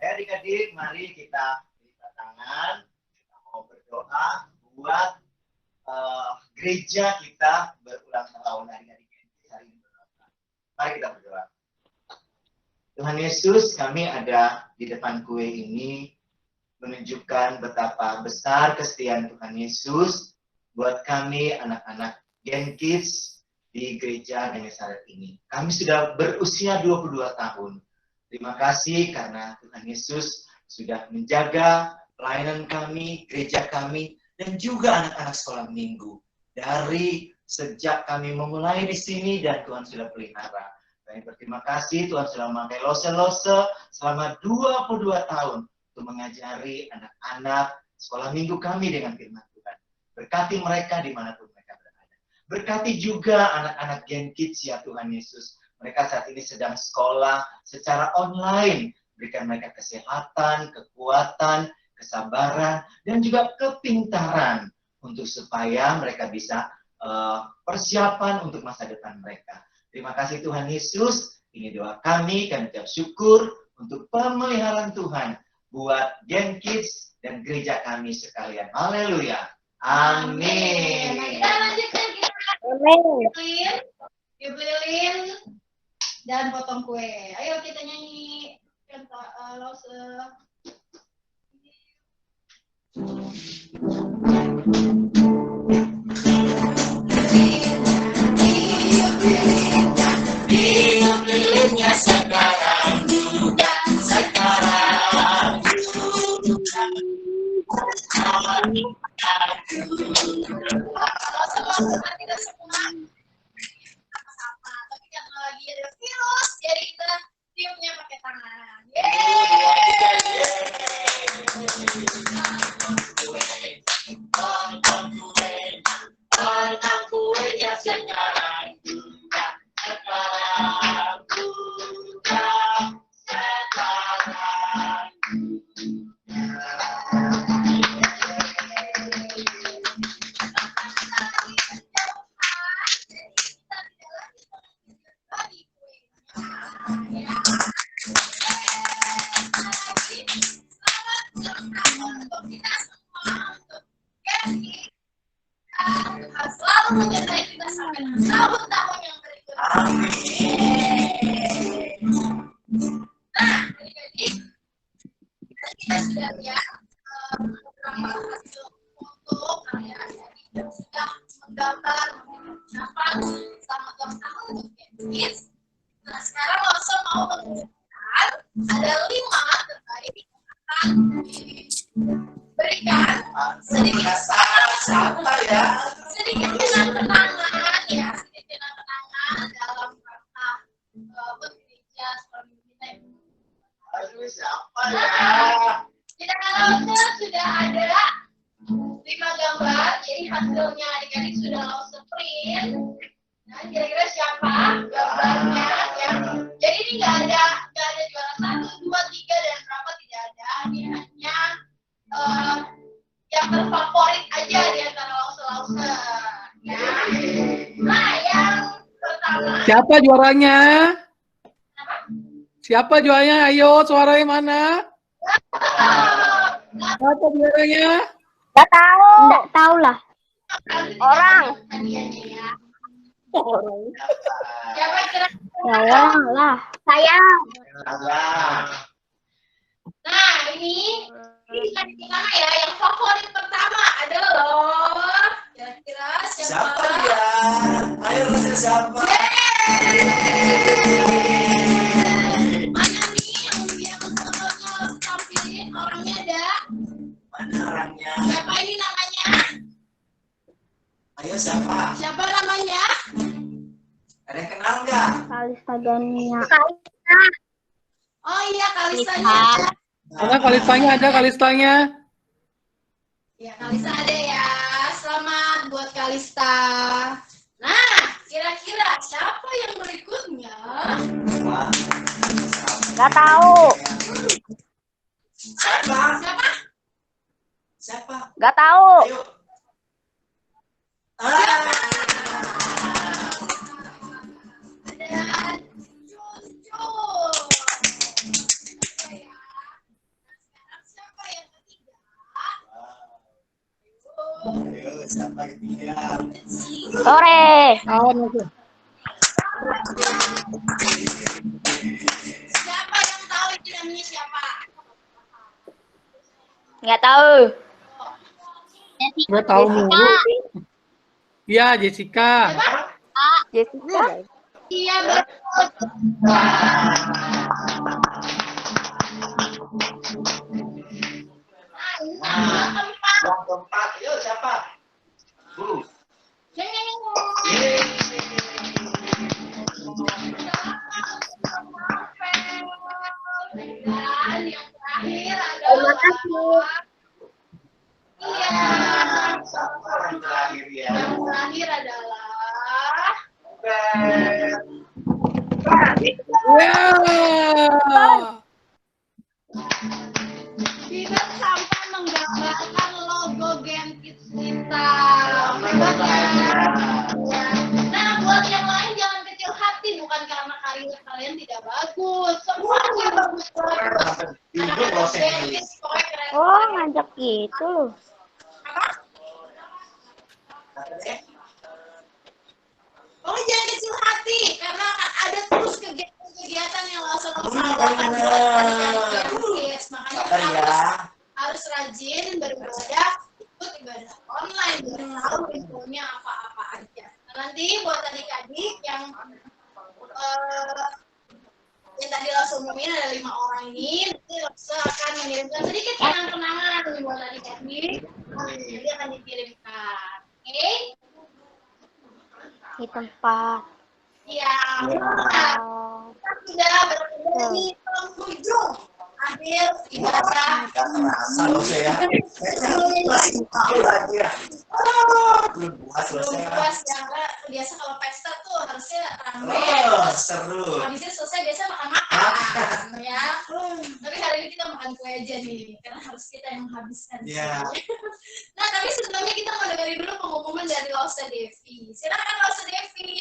Adik-adik, mari kita lipat tangan. Kita mau berdoa buat gereja kita berulang tahun adik-adik hari ini. Mari kita berdoa. Tuhan Yesus, kami ada di depan kue ini menunjukkan betapa besar kesetiaan Tuhan Yesus buat kami anak-anak Gen Kids di gereja Genesaret ini. Kami sudah berusia 22 tahun. Terima kasih karena Tuhan Yesus sudah menjaga pelayanan kami, gereja kami, dan juga anak-anak sekolah minggu. Dari sejak kami memulai di sini dan Tuhan sudah pelihara. Kami berterima kasih Tuhan sudah memakai lose-lose selama 22 tahun untuk mengajari anak-anak sekolah minggu kami dengan firman Tuhan. Berkati mereka dimanapun mereka berada. Berkati juga anak-anak Gen Kids ya Tuhan Yesus. Mereka saat ini sedang sekolah secara online. Berikan mereka kesehatan, kekuatan, kesabaran, dan juga kepintaran untuk supaya mereka bisa persiapan untuk masa depan mereka. Terima kasih Tuhan Yesus. Ini doa kami ucap syukur untuk pemeliharaan Tuhan buat Gen Kids dan gereja kami sekalian. Haleluya. Amin. Nah, kita lanjutkan, kita dibelilin dan potong kue. Ayo kita nyanyi lause. Lilinnya sekarang juga, sekarang juga. Kalau semua tidak semua sama-sama, tapi karena lagi ada virus, jadi kita tiupnya pakai tangan. Potong kuenya sekarang juga, sekarang juga, sekarang. Selalu menyertai kita sampai tahun-tahun yang berikutnya. Nah, jadi kita sudah lihat beberapa hasil foto karya yang sudah menggambar apa selama 2 tahun untuk Kids. Nah, sekarang langsung mau menunjukkan ada 5 terbaik yang akan diberikan sedikit sedikit kenang-kenangan ya, sedikit kenang-kenangan dalam rangka bergereja sekolah kita. Aduh, siapa ya? Di dalam lause sudah ada 5 gambar, jadi hasilnya adik-adik sudah lause print. Nah, kira-kira siapa gambarnya ya? Jadi ini nggak ada juara 1, 2, 3 dan berapa, tidak ada. Ini hanya yang terfavorit aja di antara lause-lause. Ya. Nah, yang pertama. Siapa juaranya? Siapa juaranya? Ayo, suaranya mana? Siapa juaranya? Nggak tahu lah. Orang. Hadiahnya ya. Orang. Siapa kira? Ya orang lah. Saya. Nah, ini pertama ya, yang favorit pertama adalah kira-kira siapa? Siapa dia? Ayo kasih siapa? Mana nih yang tampilin orangnya ada? Mana orangnya? Siapa ini namanya? Ayo siapa? Siapa namanya? Ada yang kenal nggak? Kalista Gania. Oh iya, Kalistanya. Ada kalistanya, ada kalistanya. Ya, Kalista ada ya. Selamat buat Kalista. Nah, kira-kira siapa yang berikutnya? Nggak tahu. Siapa? Siapa? Siapa? Nggak tahu. Ayo. Ada Cucu. Siapa yang ketiga? Ayo siapa ketiga? Sore. Awan itu. Siapa yang tahu itu namanya siapa? Nggak tahu. Gue tahu mulu. Iya, Jessica. Jessica. Iya, betul. Yang keempat, yuk siapa? Bu. Dan yang terakhir adalah Siapa yang terakhir ya? yang terakhir adalah Tidak sampai menggambarkan logo Gen Kids kita. Hebat ya. Nah, buat yang lain jangan kecil hati, bukan karena karya kalian tidak bagus. Semuanya bagus banget. Anak-anak Gen Kids pokoknya keren. Oh, ngajak gitu loh. Oh, jangan kecil hati, karena ada terus kegiatan yang langsung adakan buat adik-adik Gen Kids. Makanya harus rajin beribadah, ikut ibadah online, biar tahu infonya apa-apa aja. Nah, nanti buat adik-adik yang tadi langsung umumin ada 5 orang ini, nanti langsung akan mengirimkan sedikit kenang-kenangan buat adik-adik, jadi akan dikirimkan. Oke? Di tempat. Iya. Kita sudah berada di penghujung akhir ibadah. Kalau saya belum puas Yang biasa kalau pesta tuh harusnya ramai. seru. Habis itu selesai biasa makan-makan, ya. Tapi hari ini kita makan kue aja nih, karena harus kita yang menghabiskan. Iya. Nah, tapi sebelumnya kita mau dengerin dulu pengumuman dari Lausa Devi. Silakan Lausa Devi.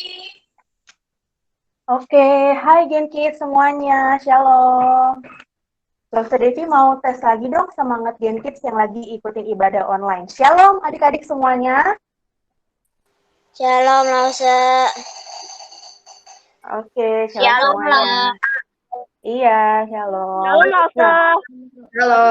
Oke, hai Gen Kids semuanya, shalom. Dr. Devi mau tes lagi dong semangat Gen Kids yang lagi ikutin ibadah online. Shalom adik-adik semuanya. Shalom, Lausa. Oke, Shalom, shalom semuanya. Iya, shalom. Halo, Lausa. Halo.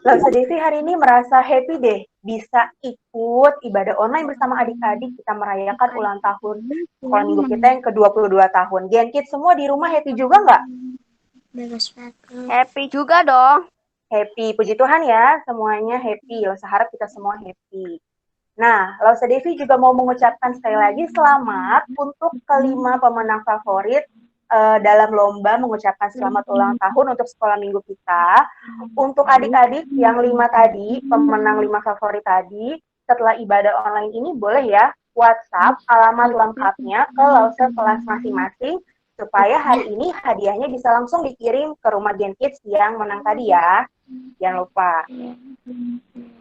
Dr. Devi hari ini merasa happy deh bisa ikut ibadah online bersama adik-adik kita merayakan ulang tahun sekolah minggu kita yang ke-22 tahun. Gen Kids semua di rumah happy juga nggak? Happy juga dong. Happy, puji Tuhan ya, semuanya happy. Lausa harap kita semua happy. Nah, Lausa Devi juga mau mengucapkan sekali lagi selamat untuk kelima pemenang favorit dalam lomba mengucapkan selamat ulang tahun untuk sekolah minggu kita. Untuk adik-adik yang 5 tadi, pemenang 5 favorit tadi, setelah ibadah online ini boleh ya WhatsApp alamat lengkapnya ke Lausa kelas masing-masing supaya hari ini hadiahnya bisa langsung dikirim ke rumah Gen Kids yang menang tadi ya. Jangan lupa.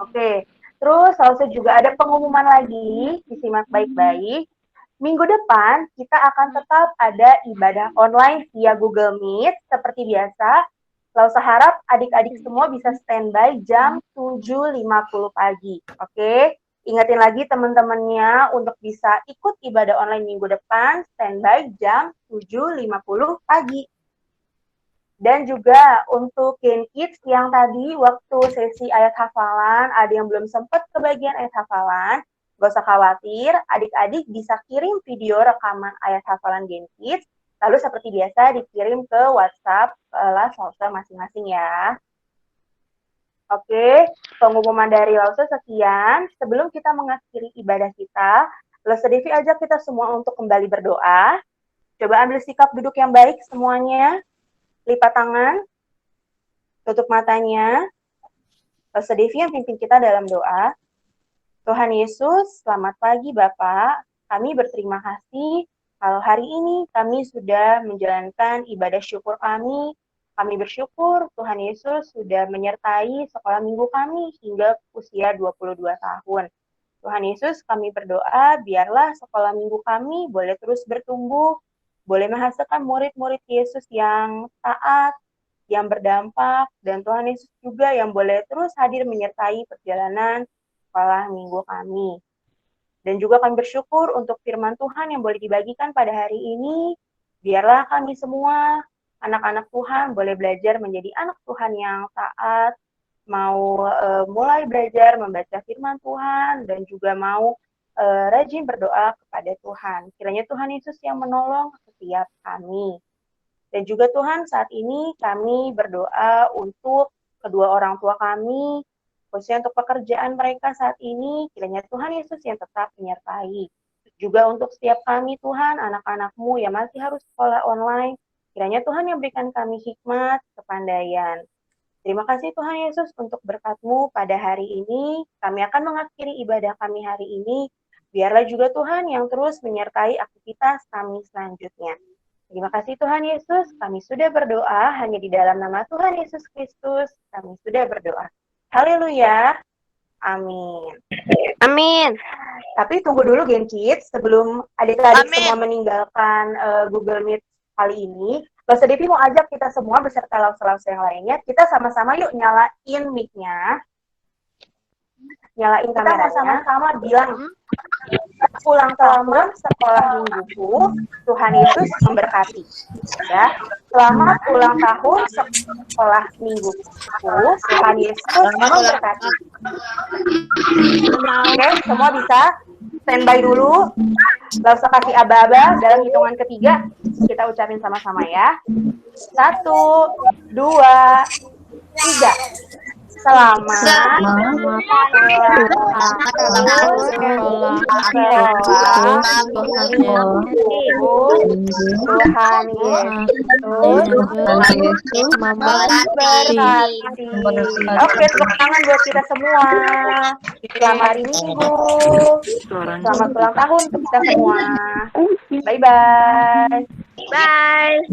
Oke, terus Lausa juga ada pengumuman lagi, disimak baik-baik. Minggu depan kita akan tetap ada ibadah online via Google Meet seperti biasa. Lausa harap adik-adik semua bisa standby jam 7.50 pagi. Oke? Ingatin lagi teman-temannya untuk bisa ikut ibadah online minggu depan, standby jam 7.50 pagi. Dan juga untuk Gen Kids yang tadi waktu sesi ayat hafalan, ada yang belum sempat kebagian ayat hafalan, gak usah khawatir, adik-adik bisa kirim video rekaman ayat hafalan Gen Kids, lalu seperti biasa dikirim ke WhatsApp kelas Lausa masing-masing ya. Oke, pengumuman dari Lausa sekian. Sebelum kita mengakhiri ibadah kita, Lausa Devi ajak kita semua untuk kembali berdoa. Coba ambil sikap duduk yang baik semuanya. Lipat tangan. Tutup matanya. Lausa Devi yang pimpin kita dalam doa. Tuhan Yesus, selamat pagi Bapak. Kami berterima kasih kalau hari ini kami sudah menjalankan ibadah syukur kami. Kami bersyukur Tuhan Yesus sudah menyertai sekolah minggu kami hingga usia 22 tahun. Tuhan Yesus, kami berdoa biarlah sekolah minggu kami boleh terus bertumbuh, boleh menghasilkan murid-murid Yesus yang taat, yang berdampak, dan Tuhan Yesus juga yang boleh terus hadir menyertai perjalanan sekolah minggu kami. Dan juga kami bersyukur untuk firman Tuhan yang boleh dibagikan pada hari ini. Biarlah kami semua anak-anak Tuhan boleh belajar menjadi anak Tuhan yang taat, mau mulai belajar membaca firman Tuhan, dan juga mau rajin berdoa kepada Tuhan. Kiranya Tuhan Yesus yang menolong setiap kami. Dan juga Tuhan, saat ini kami berdoa untuk kedua orang tua kami, khususnya untuk pekerjaan mereka saat ini, kiranya Tuhan Yesus yang tetap menyertai. Juga untuk setiap kami Tuhan, anak-anak-Mu yang masih harus sekolah online, kiranya Tuhan yang berikan kami hikmat, kepandaian. Terima kasih Tuhan Yesus untuk berkat-Mu pada hari ini. Kami akan mengakhiri ibadah kami hari ini. Biarlah juga Tuhan yang terus menyertai aktivitas kami selanjutnya. Terima kasih Tuhan Yesus, kami sudah berdoa hanya di dalam nama Tuhan Yesus Kristus, kami sudah berdoa. Haleluya. Amin. Amin. Tapi tunggu dulu Gen Kids, sebelum adik-adik Amin. semua meninggalkan Google Meet kali ini, Losa Devi mau ajak kita semua beserta Losa-Losa yang lainnya, kita sama-sama yuk nyalain mic-nya, nyalain kameranya, sama-sama bilang, ulang tahun sekolah mingguku, Tuhan Yesus memberkati. Ya, selamat ulang tahun sekolah mingguku, Tuhan Yesus memberkati. Oke, semua bisa standby dulu. Gak usah kasih aba-aba, dalam hitungan ketiga kita ucapin sama-sama ya. 1, 2, 3. Selamat Tuhan Yesus memberkati. Oke, tepuk tangan buat kita semua. Selamat hari Minggu. Selamat ulang tahun untuk kita semua. Bye-bye. Bye.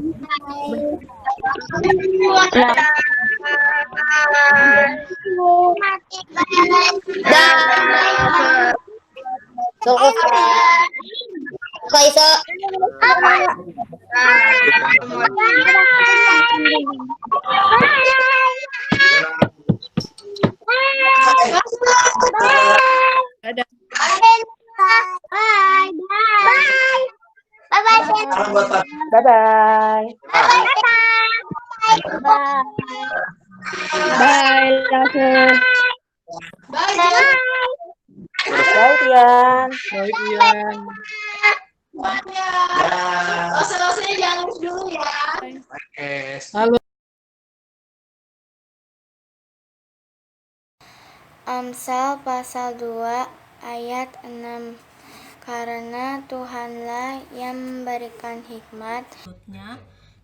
Bye-bye. Bye, Lase. Bye, Tian. Baik, Ian. Selesai jangan dulu ya. Halo. Amsal pasal 2 ayat 6. Karena Tuhanlah yang memberikan hikmat,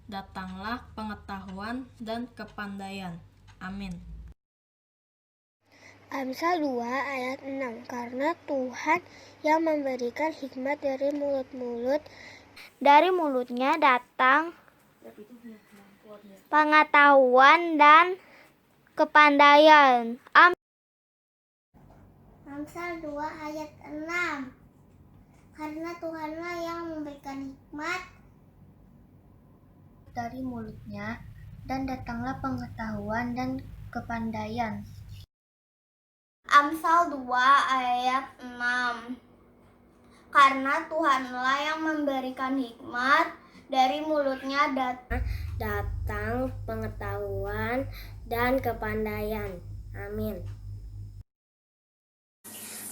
datanglah pengetahuan dan kepandaian. Amin. Amsal 2 ayat 6. Karena Tuhan yang memberikan hikmat dari mulutnya datang pengetahuan dan kepandaian. Amsal 2 ayat 6. Karena Tuhanlah yang memberikan hikmat dari mulutnya dan datanglah pengetahuan dan kepandaian. Amsal 2 ayat 6. Karena Tuhanlah yang memberikan hikmat, dari mulutnya datang pengetahuan dan kepandaian. Amin.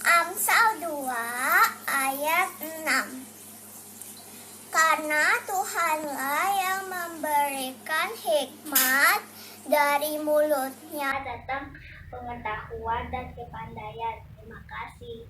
Amsal 2 ayat 6. Karena Tuhanlah yang memberikan hikmat, dari mulutnya datang pengetahuan dan kepandaian. Terima kasih.